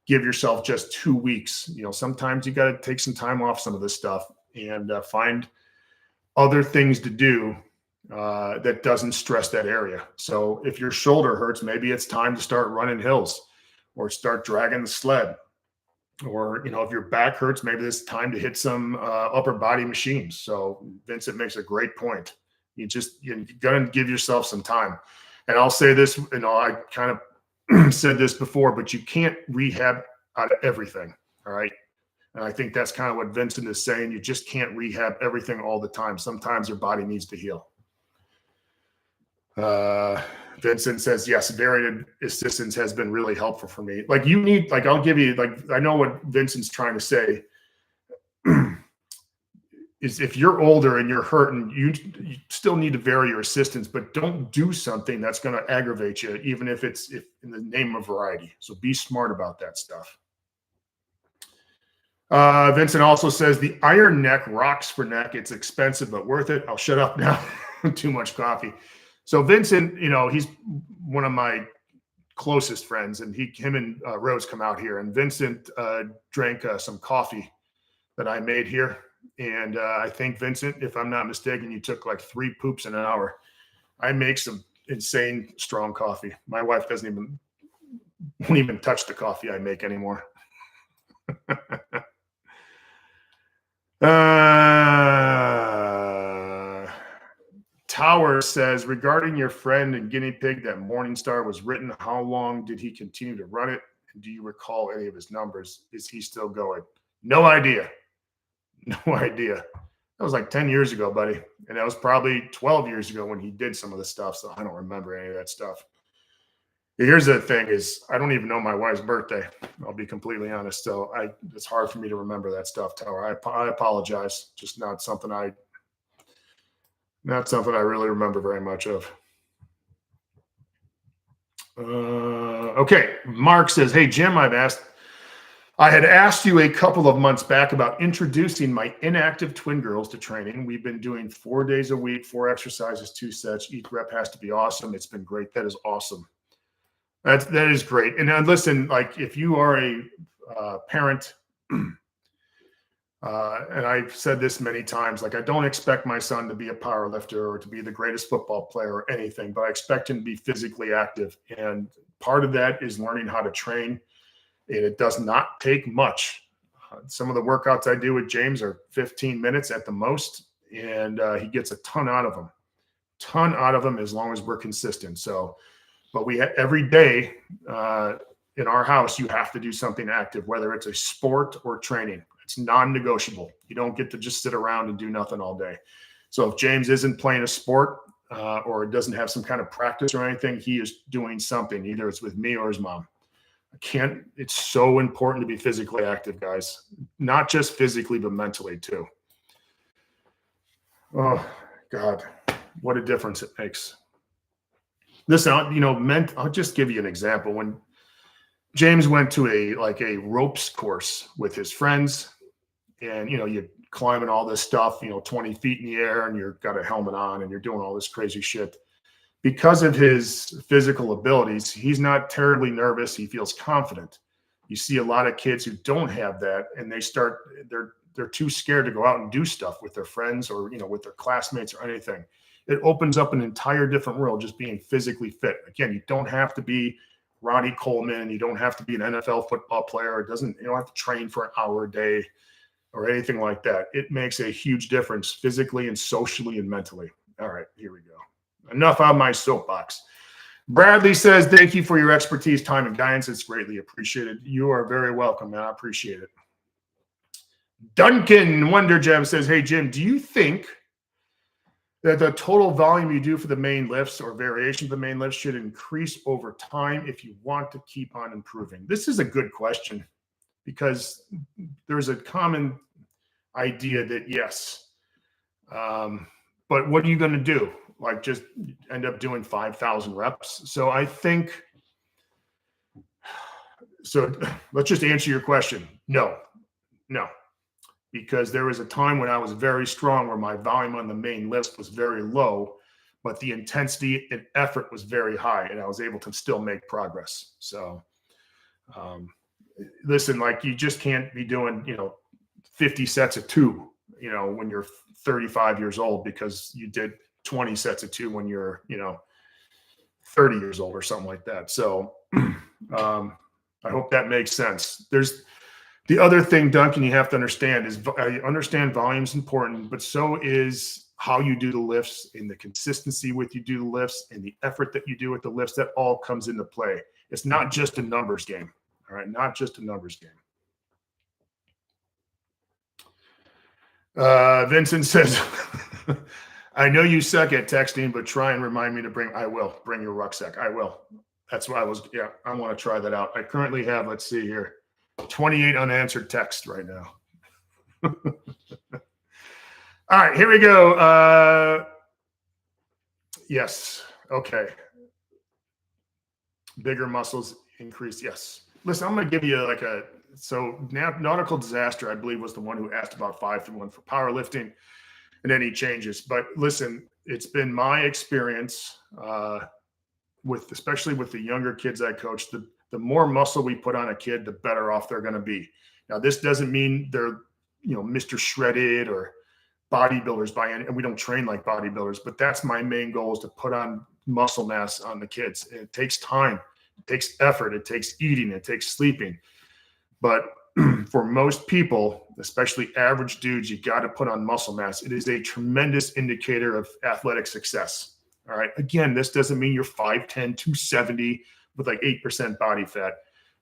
give yourself just 2 weeks. Sometimes you got to take some time off some of this stuff and find other things to do that doesn't stress that area. So if your shoulder hurts, maybe it's time to start running hills or start dragging the sled. Or, if your back hurts, maybe it's time to hit some upper body machines. So Vincent makes a great point. You got to give yourself some time. And I'll say this, I kind of said this before, but you can't rehab out of everything. All right. And I think that's kind of what Vincent is saying. You just can't rehab everything all the time. Sometimes your body needs to heal. Vincent says, yes, varied assistance has been really helpful for me. I'll give you, I know what Vincent's trying to say is if you're older and you're hurting, you still need to vary your assistance, but don't do something that's going to aggravate you, even if it's in the name of variety. So be smart about that stuff. Vincent also says the iron neck rocks for neck. It's expensive, but worth it. I'll shut up now. Too much coffee. So Vincent, he's one of my closest friends, and him and Rose come out here, and Vincent drank some coffee that I made here. And I think, Vincent, if I'm not mistaken, you took like 3 poops in an hour. I make some insane strong coffee. My wife won't even touch the coffee I make anymore. Tower says, regarding your friend and guinea pig that Morningstar was written, how long did he continue to run it? And do you recall any of his numbers? Is he still going? No idea. No idea. That was like 10 years ago, buddy. And that was probably 12 years ago when he did some of the stuff. So I don't remember any of that stuff. Here's the thing is, I don't even know my wife's birthday. I'll be completely honest. So it's hard for me to remember that stuff, Tower. I apologize. Just not something I really remember very much of. Okay. Mark says, hey, Jim, I had asked you a couple of months back about introducing my inactive twin girls to training. We've been doing 4 days a week, 4 exercises, 2 sets. Each rep has to be awesome. It's been great. That is awesome. That is great. And listen, if you are a parent, and I've said this many times, I don't expect my son to be a power lifter or to be the greatest football player or anything, but I expect him to be physically active. And part of that is learning how to train. And it does not take much. Some of the workouts I do with James are 15 minutes at the most, and he gets a ton out of them as long as we're consistent. So, but every day in our house, you have to do something active, whether it's a sport or training. It's non-negotiable. You don't get to just sit around and do nothing all day. So if James isn't playing a sport or doesn't have some kind of practice or anything, he is doing something. Either it's with me or his mom. It's so important to be physically active, guys. Not just physically, but mentally too. Oh, God, what a difference it makes. Listen, I'll just give you an example. When James went to a ropes course with his friends, and you climbing all this stuff, 20 feet in the air, and you've got a helmet on, and you're doing all this crazy shit. Because of his physical abilities, he's not terribly nervous. He feels confident. You see a lot of kids who don't have that, and they're too scared to go out and do stuff with their friends or with their classmates or anything. It opens up an entire different world just being physically fit. Again, you don't have to be Ronnie Coleman. You don't have to be an NFL football player. You don't have to train for an hour a day or anything like that. It makes a huge difference physically and socially and mentally. All right, here we go. Enough on my soapbox. Bradley says, thank you for your expertise, time, and guidance. It's greatly appreciated. You are very welcome, man. I appreciate it. Duncan Wonder Gem says, hey, Jim, do you think that the total volume you do for the main lifts or variation of the main lifts should increase over time if you want to keep on improving? This is a good question because there's a common idea that yes, but what are you going to do? Like just end up doing 5,000 reps? So I think, so let's just answer your question. No, because there was a time when I was very strong where my volume on the main lifts was very low, but the intensity and effort was very high, and I was able to still make progress. So listen, like you just can't be doing, 50 sets of 2, when you're 35 years old because you did 20 sets of 2 when you're, 30 years old or something like that. So I hope that makes sense. There's the other thing, Duncan, you have to understand is I understand volume is important, but so is how you do the lifts and the consistency with you do the lifts and the effort that you do with the lifts. That all comes into play. It's not just a numbers game. All right. Not just a numbers game. Vincent says, I know you suck at texting, but try and remind me to bring your rucksack. I will. That's why I want to try that out. I currently have, let's see here, 28 unanswered texts right now. All right, here we go. Yes. Okay. Bigger muscles increase. Yes. Listen, I'm going to give you Nautical Disaster, I believe, was the one who asked about 5-1 for powerlifting and any changes. But listen, it's been my experience especially with the younger kids I coach, the more muscle we put on a kid, the better off they're going to be. Now, this doesn't mean they're, Mr. Shredded or bodybuilders and we don't train like bodybuilders, but that's my main goal, is to put on muscle mass on the kids. And it takes time, it takes effort, it takes eating, it takes sleeping. But for most people, especially average dudes, you got to put on muscle mass. It is a tremendous indicator of athletic success. All right. Again, this doesn't mean you're 5'10", 270 with like 8% body fat.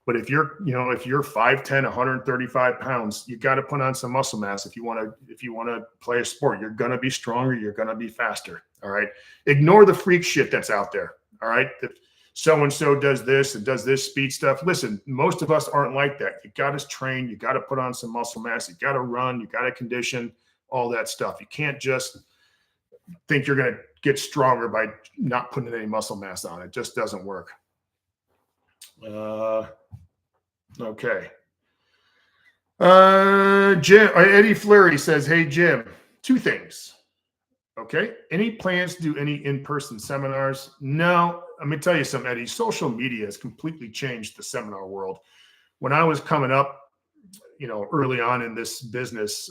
But if you're 5'10", 135 pounds, you got to put on some muscle mass if you want to play a sport. You're going to be stronger. You're going to be faster. All right. Ignore the freak shit that's out there. All right. If so-and-so does this and does this speed stuff. Listen, most of us aren't like that. You got to train. You got to put on some muscle mass. You got to run. You got to condition, all that stuff. You can't just think you're going to get stronger by not putting any muscle mass on. It just doesn't work. Okay. Jim, Eddie Fleury says, hey, Jim, 2 things. Okay. Any plans to do any in-person seminars? No. Let me tell you something, Eddie. Social media has completely changed the seminar world. When I was coming up, early on in this business,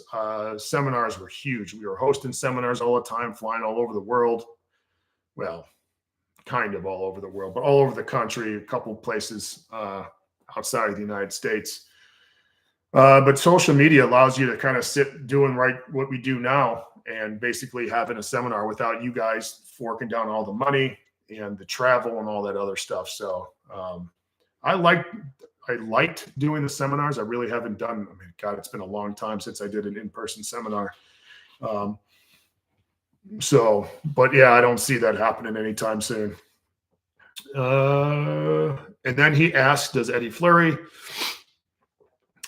seminars were huge. We were hosting seminars all the time, flying all over the world. Well, kind of all over the world, but all over the country, a couple of places outside of the United States. But social media allows you to kind of sit doing what we do now and basically having a seminar without you guys forking down all the money and the travel and all that other stuff. So I liked doing the seminars. I really haven't done, God, it's been a long time since I did an in-person seminar. But yeah, I don't see that happening anytime soon. And then he asked, does Eddie Fleury,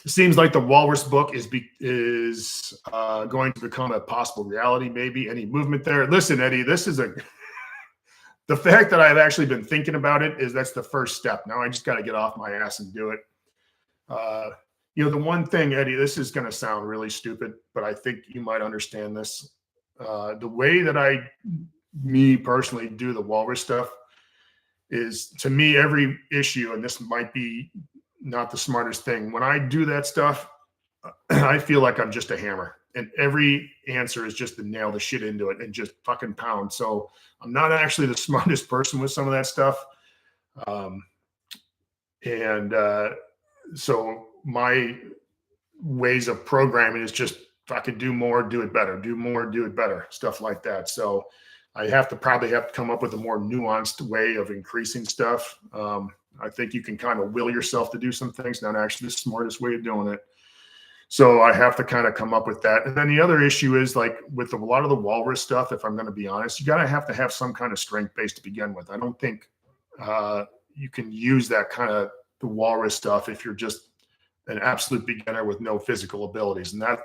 it seems like the Walrus book is going to become a possible reality, maybe. Any movement there? Listen, Eddie, this is the fact that I've actually been thinking about it is that's the first step. Now I just got to get off my ass and do it. The one thing, Eddie, this is going to sound really stupid, but I think you might understand this. The way that me personally do the walrus stuff is, to me, every issue, and this might be not the smartest thing, when I do that stuff, I feel like I'm just a hammer, and every answer is just to nail the shit into it and just fucking pound. So I'm not actually the smartest person with some of that stuff. So my ways of programming is just fucking do more, do it better, do more, do it better, stuff like that. So I probably have to come up with a more nuanced way of increasing stuff. I think you can kind of will yourself to do some things, not actually the smartest way of doing it. So I have to kind of come up with that. And then the other issue is, like, with a lot of the walrus stuff, if I'm going to be honest, you have to have some kind of strength base to begin with. I don't think you can use that kind of the walrus stuff if you're just an absolute beginner with no physical abilities. And that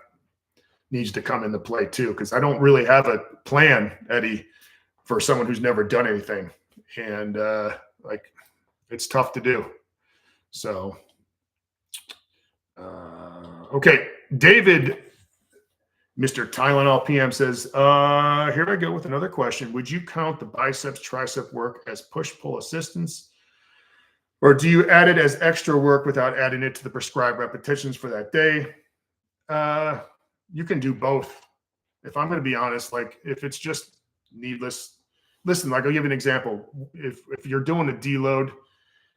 needs to come into play too, because I don't really have a plan, Eddie, for someone who's never done anything. And it's tough to do. So, okay. David, Mr. Tylenol PM says, here I go with another question. Would you count the biceps tricep work as push-pull assistance? Or do you add it as extra work without adding it to the prescribed repetitions for that day? You can do both. If I'm going to be honest, like, if it's just needless, listen, like, I'll give you an example. If you're doing a deload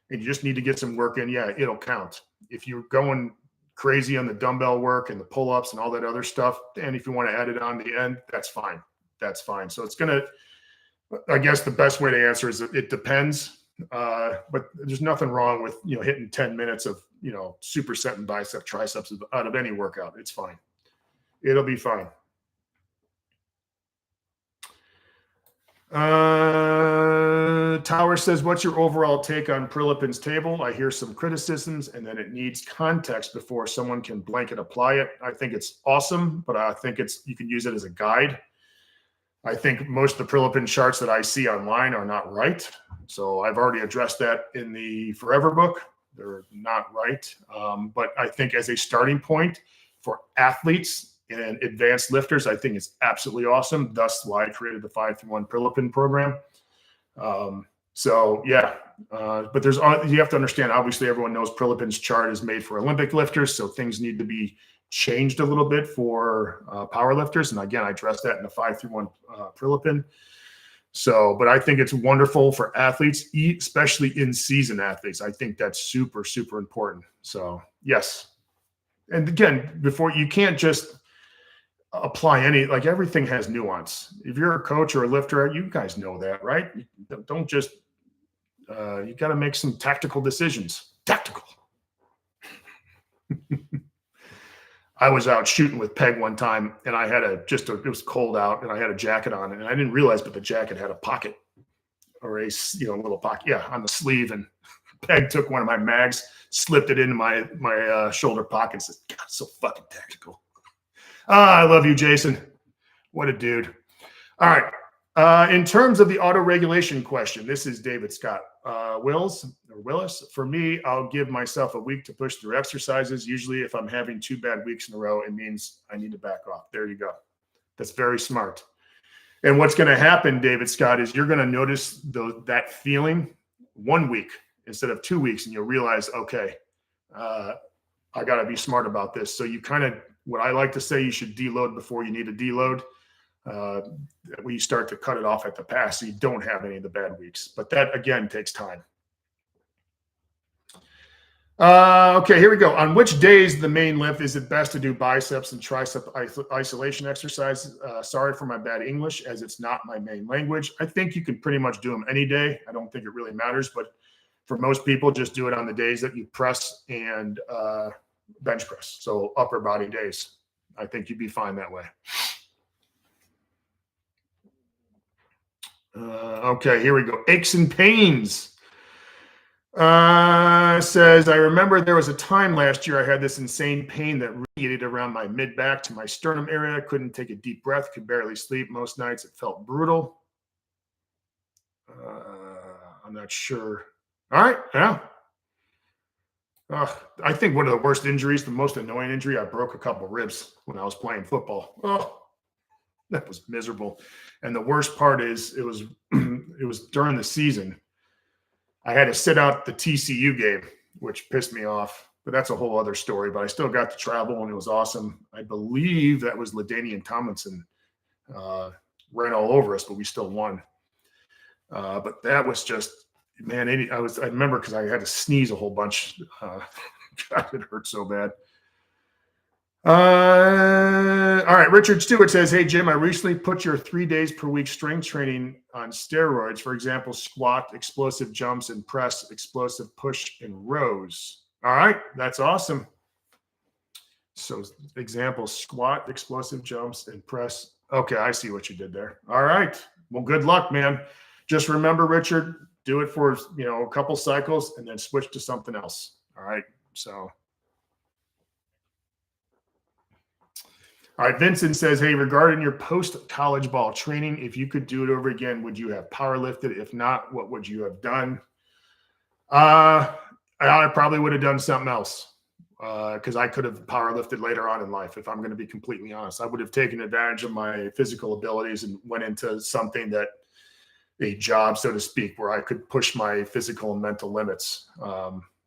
and you just need to get some work in, yeah, it'll count. If you're going crazy on the dumbbell work and the pull-ups and all that other stuff, and if you want to add it on the end, that's fine. That's fine. So it's going to, I guess the best way to answer is it depends. But there's nothing wrong with, hitting 10 minutes of, supersetting bicep triceps out of any workout. It's fine. It'll be fine. Tower says, what's your overall take on Prilipin's table? I hear some criticisms, and then it needs context before someone can blanket apply it. I think it's awesome, but I think you can use it as a guide. I think most of the Prilipin charts that I see online are not right. So I've already addressed that in the Forever book. They're not right. But I think as a starting point for athletes and advanced lifters, I think it's absolutely awesome. Thus why I created the 5-1 Prilipin program. So yeah, but you have to understand, obviously everyone knows Prilipin's chart is made for Olympic lifters. So things need to be changed a little bit for power lifters. And again, I addressed that in the 5-1 Prilipin. So, but I think it's wonderful for athletes, especially in-season athletes. I think that's super, super important. So yes. And again, you can't just apply everything has nuance. If you're a coach or a lifter, you guys know that, right? Don't just, you got to make some tactical decisions. Tactical. I was out shooting with Peg one time, and I had it was cold out, and I had a jacket on, and I didn't realize, but the jacket had a pocket, or a little pocket, on the sleeve. And Peg took one of my mags, slipped it into my shoulder pocket, and said, "God, so fucking tactical." I love you, Jason. What a dude. All right. In terms of the auto regulation question, this is David Scott. Willis, for me, I'll give myself a week to push through exercises. Usually if I'm having 2 bad weeks in a row, it means I need to back off. There you go. That's very smart. And what's going to happen, David Scott, is you're going to notice that feeling 1 week instead of 2 weeks, and you'll realize, okay, I got to be smart about this. So you kind of, what I like to say, you should deload before you need to deload. When you start to cut it off at the pass, so you don't have any of the bad weeks. But that, again, takes time. Okay, here we go. On which days the main lift is it best to do biceps and tricep isolation exercise? Sorry for my bad English, as it's not my main language. I think you can pretty much do them any day. I don't think it really matters, but for most people, just do it on the days that you press and bench press. So upper body days. I think you'd be fine that way. Okay, here we go. Aches and pains. Says, I remember there was a time last year I had this insane pain that radiated around my mid-back to my sternum area. Couldn't take a deep breath, could barely sleep. Most nights it felt brutal. I'm not sure. All right. Yeah. I think one of the worst injuries, the most annoying injury, I broke a couple ribs when I was playing football. Oh, that was miserable. And the worst part is it was it was during the season. I had to sit out the TCU game, which pissed me off. But that's a whole other story. But I still got to travel, and it was awesome. I believe that was LaDainian Tomlinson ran all over us, but we still won. But that was just, man, I remember because I had to sneeze a whole bunch. God, it hurt so bad. All right. Richard Stewart says, hey, Jim, I recently put your 3 days per week strength training on steroids. For example, squat, explosive jumps, and press, explosive push, and rows. All right. That's awesome. So example, squat, explosive jumps, and press. Okay. I see what you did there. All right. Well, good luck, man. Just remember, Richard, do it for, a couple cycles and then switch to something else. All right. So. All right, Vincent says, hey, regarding your post-college ball training, if you could do it over again, would you have power lifted? If not, what would you have done? I probably would have done something else because I could have power lifted later on in life, if I'm going to be completely honest. I would have taken advantage of my physical abilities and went into something that a job, so to speak, where I could push my physical and mental limits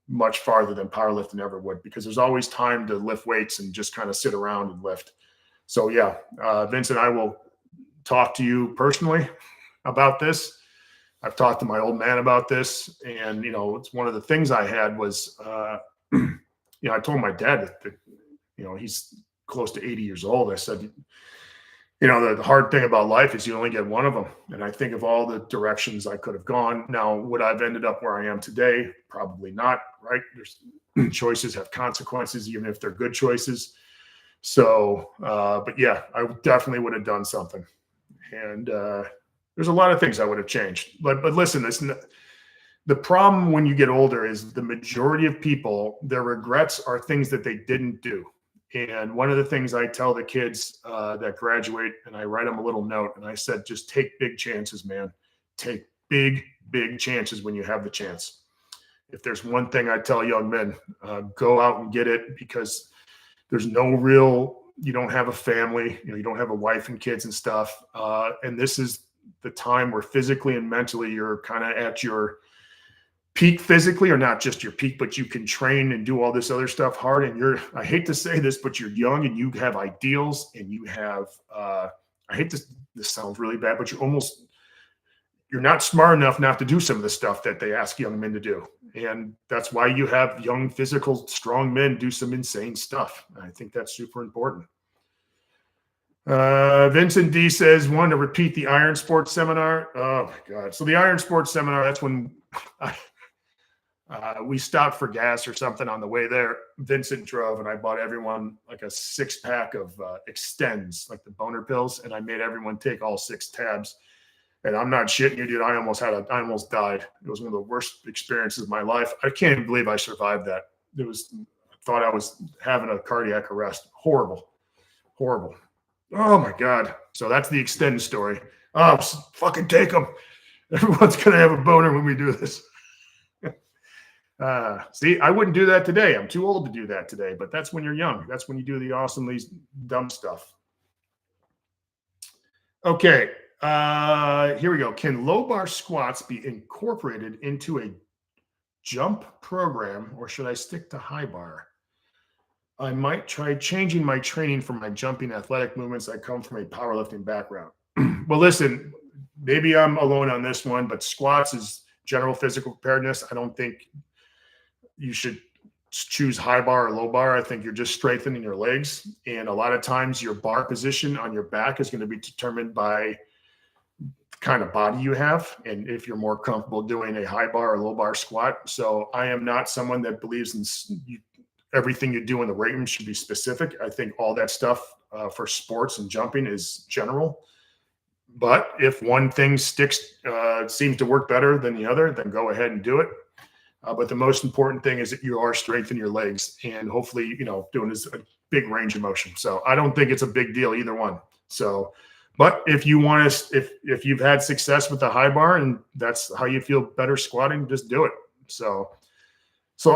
much farther than powerlifting ever would, because there's always time to lift weights and just kind of sit around and lift. So yeah, Vincent, I will talk to you personally about this. I've talked to my old man about this, and it's one of the things I had was, I told my dad that, he's close to 80 years old. I said, the hard thing about life is you only get one of them. And I think of all the directions I could have gone. Now, would I have ended up where I am today? Probably not, right? There's choices have consequences, even if they're good choices. So, but yeah, I definitely would have done something. And there's a lot of things I would have changed. But listen, the problem when you get older is the majority of people, their regrets are things that they didn't do. And one of the things I tell the kids that graduate, and I write them a little note, and I said, just take big chances, man. Take big, big chances when you have the chance. If there's one thing I tell young men, go out and get it, because there's no real, you don't have a family, you don't have a wife and kids and stuff. And this is the time where physically and mentally you're kind of at your peak physically, or not just your peak, but you can train and do all this other stuff hard. And I hate to say this, but you're young and you have ideals and you have, I hate this sounds really bad, but you're not smart enough not to do some of the stuff that they ask young men to do. And that's why you have young, physical, strong men do some insane stuff. I think that's super important. Vincent D says, want to repeat the Iron Sports seminar. Oh my God. So the Iron Sports seminar, that's when we stopped for gas or something on the way there. Vincent drove, and I bought everyone like a 6-pack of Extends, like the boner pills. And I made everyone take all 6 tabs. And I'm not shitting you, dude. I almost died. It was one of the worst experiences of my life. I can't even believe I survived that. I thought I was having a cardiac arrest. Horrible. Horrible. Oh my God. So that's the Extend story. Oh, fucking take them. Everyone's going to have a boner when we do this. See, I wouldn't do that today. I'm too old to do that today, but that's when you're young. That's when you do the awesomely dumb stuff. Okay. Here we go. Can low bar squats be incorporated into a jump program, or should I stick to high bar? I might try changing my training for my jumping athletic movements. I come from a powerlifting background. Well, listen, maybe I'm alone on this one, but squats is general physical preparedness. I don't think you should choose high bar or low bar. I think you're just strengthening your legs. And a lot of times your bar position on your back is going to be determined by the kind of body you have, and if you're more comfortable doing a high bar or low bar squat. So I am not someone that believes in everything you do in the weight room should be specific. I think all that stuff for sports and jumping is general. But if one thing sticks, seems to work better than the other, then go ahead and do it. But the most important thing is that you are strengthening your legs, and hopefully, doing this a big range of motion. So I don't think it's a big deal either one. So, But if you want to, if you've had success with the high bar and that's how you feel better squatting, just do it. So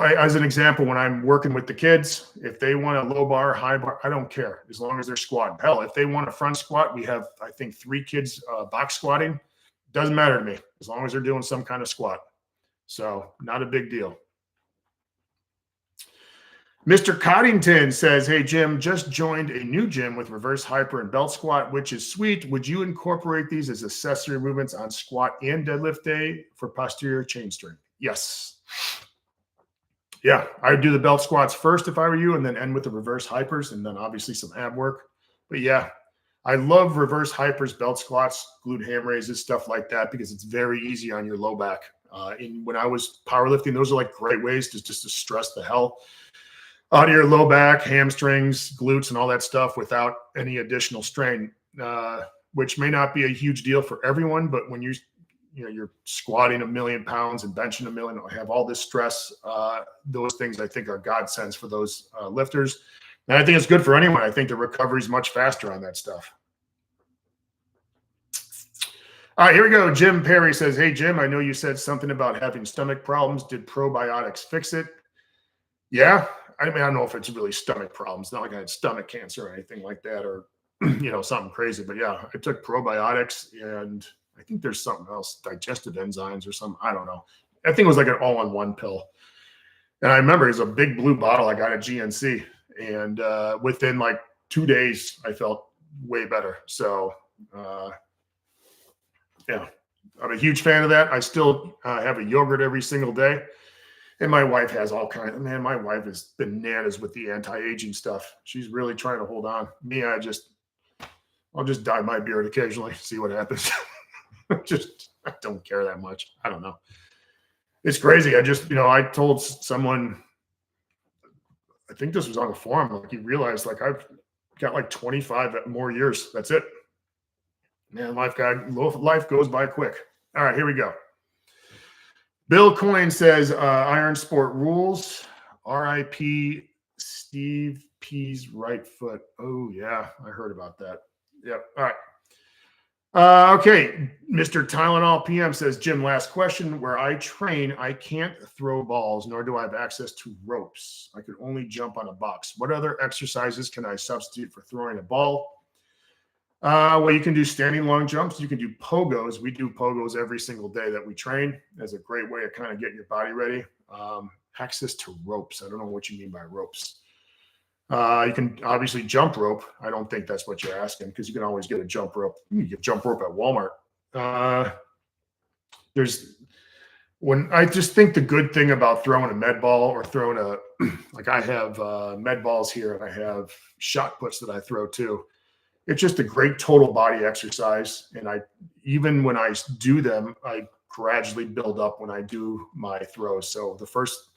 as an example, when I'm working with the kids, if they want a low bar, high bar, I don't care as long as they're squatting. Hell, if they want a front squat, we have, I think, 3 kids box squatting. Doesn't matter to me as long as they're doing some kind of squat. So not a big deal. Mr. Coddington says, hey, Jim, just joined a new gym with reverse hyper and belt squat, which is sweet. Would you incorporate these as accessory movements on squat and deadlift day for posterior chain strength? Yes. Yeah, I'd do the belt squats first if I were you, and then end with the reverse hypers, and then obviously some ab work. But yeah, I love reverse hypers, belt squats, glute ham raises, stuff like that, because it's very easy on your low back. And when I was powerlifting, those are like great ways to just to stress the hell out of your low back, hamstrings, glutes, and all that stuff without any additional strain, which may not be a huge deal for everyone. But when you're squatting 1,000,000 pounds and benching 1,000,000, have all this stress, those things I think are godsends for those lifters. And I think it's good for anyone. I think the recovery is much faster on that stuff. All right, here we go. Jim Perry says, hey, Jim, I know you said something about having stomach problems. Did probiotics fix it? Yeah. I mean, I don't know if it's really stomach problems. Not like I had stomach cancer or anything like that, or, something crazy. But yeah, I took probiotics, and I think there's something else, digestive enzymes or something. I don't know. I think it was like an all-in-one pill. And I remember it was a big blue bottle I got at GNC. And within like 2 days, I felt way better. So, yeah, I'm a huge fan of that. I still have a yogurt every single day. And my wife has all kinds of, my wife is bananas with the anti-aging stuff. She's really trying to hold on. Me, I'll just dye my beard occasionally, see what happens. I don't care that much. I don't know. It's crazy. I told someone, I think this was on the forum, like you realize like I've got like 25 more years. That's it. Man, life goes by quick. All right, here we go. Bill Coyne says, Iron Sport rules. RIP Steve P's right foot. Oh, yeah, I heard about that. Yep. All right. Okay. Mr. Tylenol PM says, Jim, last question. Where I train, I can't throw balls, nor do I have access to ropes. I could only jump on a box. What other exercises can I substitute for throwing a ball? Well, you can do standing long jumps. You can do pogos. We do pogos every single day that we train as a great way of kind of getting your body ready. Access to ropes. I don't know what you mean by ropes. You can obviously jump rope. I don't think that's what you're asking, because you can always get a jump rope. You get jump rope at Walmart. I just think the good thing about throwing a med ball or throwing like I have med balls here, and I have shot puts that I throw too. It's just a great total body exercise. And even when I do them, I gradually build up when I do my throws. So the first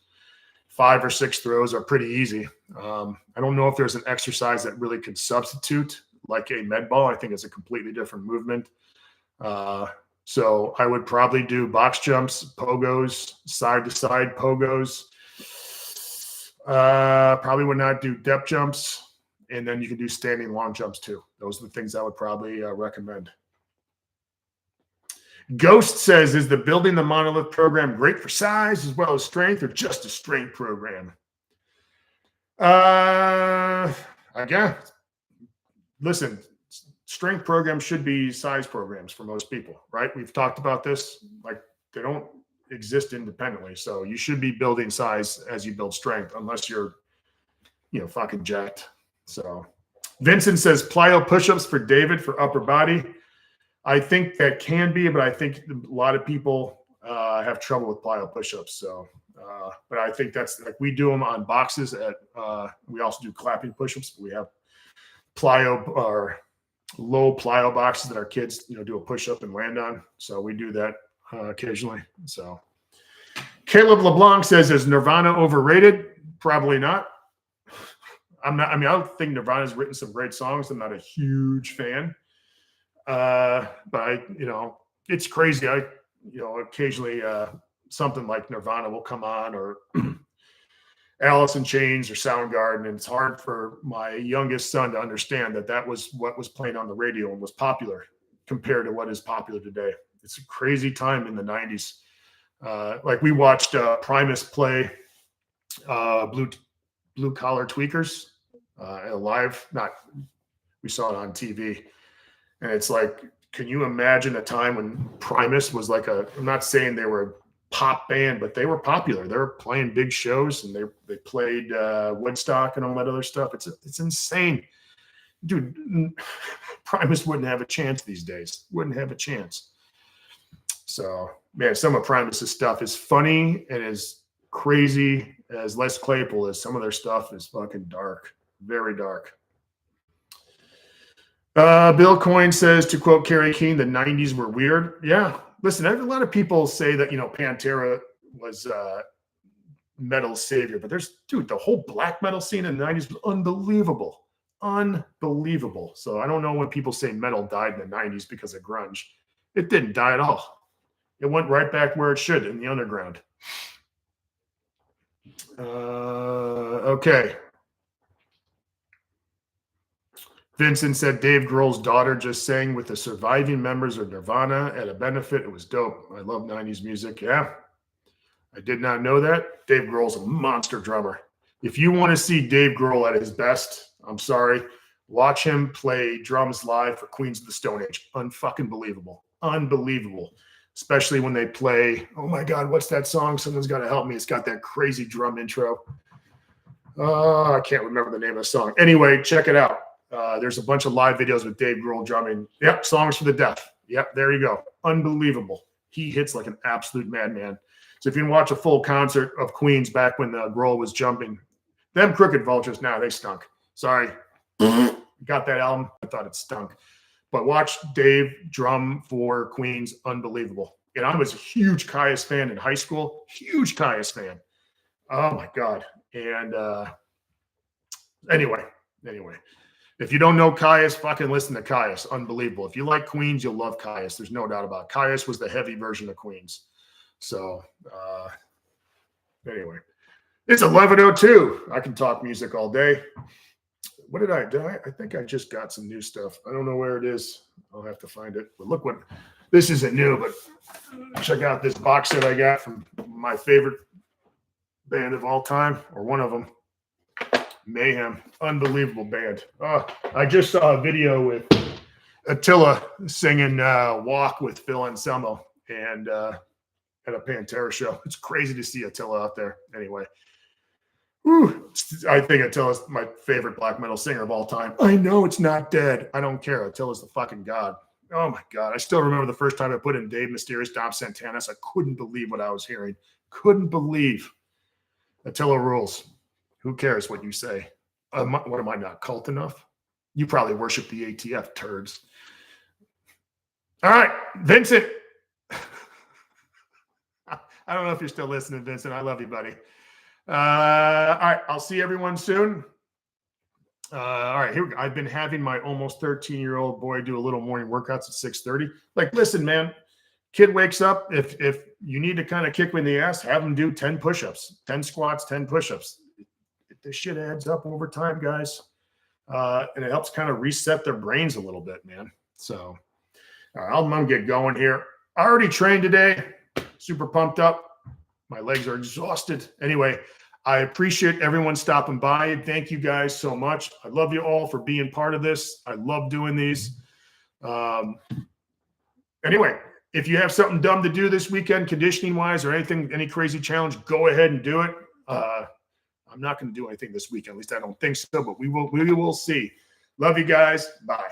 5 or 6 throws are pretty easy. I don't know if there's an exercise that really could substitute like a med ball. I think it's a completely different movement. So I would probably do box jumps, pogos, side to side pogos. Probably would not do depth jumps. And then you can do standing long jumps too. Those are the things I would probably recommend. Ghost says, is the Building the Monolith program great for size as well as strength, or just a strength program? Again, listen, strength programs should be size programs for most people, right? We've talked about this. Like, they don't exist independently. So you should be building size as you build strength, unless you're, fucking jacked. So Vincent says plyo push-ups for David for upper body. I think that can be, but I think a lot of people have trouble with plyo push-ups. So, but I think that's like, we do them on boxes we also do clapping push-ups, but we have plyo or low plyo boxes that our kids, do a push-up and land on. So we do that occasionally. So Caleb LeBlanc says, is Nirvana overrated? Probably not. I don't think Nirvana's written some great songs. I'm not a huge fan. But it's crazy. Occasionally something like Nirvana will come on, or Alice in Chains or Soundgarden, and it's hard for my youngest son to understand that that was what was playing on the radio and was popular compared to what is popular today. It's a crazy time in the 90s. Like we watched Primus play Blue Collar Tweakers live. We saw it on TV. And it's like, can you imagine a time when Primus was like I'm not saying they were a pop band, but they were popular. They were playing big shows, and they played Woodstock and all that other stuff. It's insane. Dude, Primus wouldn't have a chance these days. Wouldn't have a chance. So, man, some of Primus's stuff is funny and as crazy as Les Claypool is. Some of their stuff is fucking dark. Very dark. Bill Coyne says, to quote Kerry King, the 90s were weird. Yeah. Listen, a lot of people say that, Pantera was metal's savior, but the whole black metal scene in the 90s was unbelievable. Unbelievable. So I don't know when people say metal died in the 90s because of grunge. It didn't die at all. It went right back where it should, in the underground. Okay. Vincent said Dave Grohl's daughter just sang with the surviving members of Nirvana at a benefit. It was dope. I love 90s music. Yeah. I did not know that. Dave Grohl's a monster drummer. If you want to see Dave Grohl at his best, I'm sorry, watch him play drums live for Queens of the Stone Age. Unfucking believable. Unbelievable. Especially when they play, oh my God, what's that song? Someone's got to help me. It's got that crazy drum intro. I can't remember the name of the song. Anyway, check it out. There's a bunch of live videos with Dave Grohl drumming. Yep, Songs for the Deaf. Yep, there you go. Unbelievable. He hits like an absolute madman. So if you can watch a full concert of Queens back when Grohl was jumping, them Crooked Vultures, they stunk. Sorry. Got that album. I thought it stunk. But watch Dave drum for Queens. Unbelievable. And I was a huge Caius fan in high school. Huge Caius fan. Oh, my God. And anyway. If you don't know Caius, fucking listen to Caius. Unbelievable. If you like Queens, you'll love Caius. There's no doubt about it. Caius was the heavy version of Queens. So anyway. It's 11:02. I can talk music all day. What did I do? I think I just got some new stuff. I don't know where it is. I'll have to find it. But look this isn't new, but check out this box set I got from my favorite band of all time, or one of them, Mayhem. Unbelievable band. I just saw a video with Attila singing Walk with Phil Anselmo and at a Pantera show. It's crazy to see Attila out there. Anyway. I think Attila's my favorite black metal singer of all time. I know it's not dead. I don't care. Attila's the fucking god. Oh my God. I still remember the first time I put in Dave Mysterious, Dom Santanis. I couldn't believe what I was hearing. Couldn't believe. Attila rules. Who cares what you say? What am I not, cult enough? You probably worship the ATF, turds. All right, Vincent. I don't know if you're still listening, Vincent. I love you, buddy. All right, I'll see everyone soon. All right, here we go. I've been having my almost 13-year-old boy do a little morning workouts at 6:30. Like, listen, man, kid wakes up. If you need to kind of kick him in the ass, have him do 10 push-ups, 10 squats, 10 push-ups. This shit adds up over time, guys. And it helps kind of reset their brains a little bit, man. So I'm going to get going here. I already trained today. Super pumped up. My legs are exhausted. Anyway, I appreciate everyone stopping by. Thank you guys so much. I love you all for being part of this. I love doing these. Anyway, if you have something dumb to do this weekend, conditioning-wise or anything, any crazy challenge, go ahead and do it. I'm not going to do anything this weekend. At least I don't think so, but we will see. Love you guys. Bye.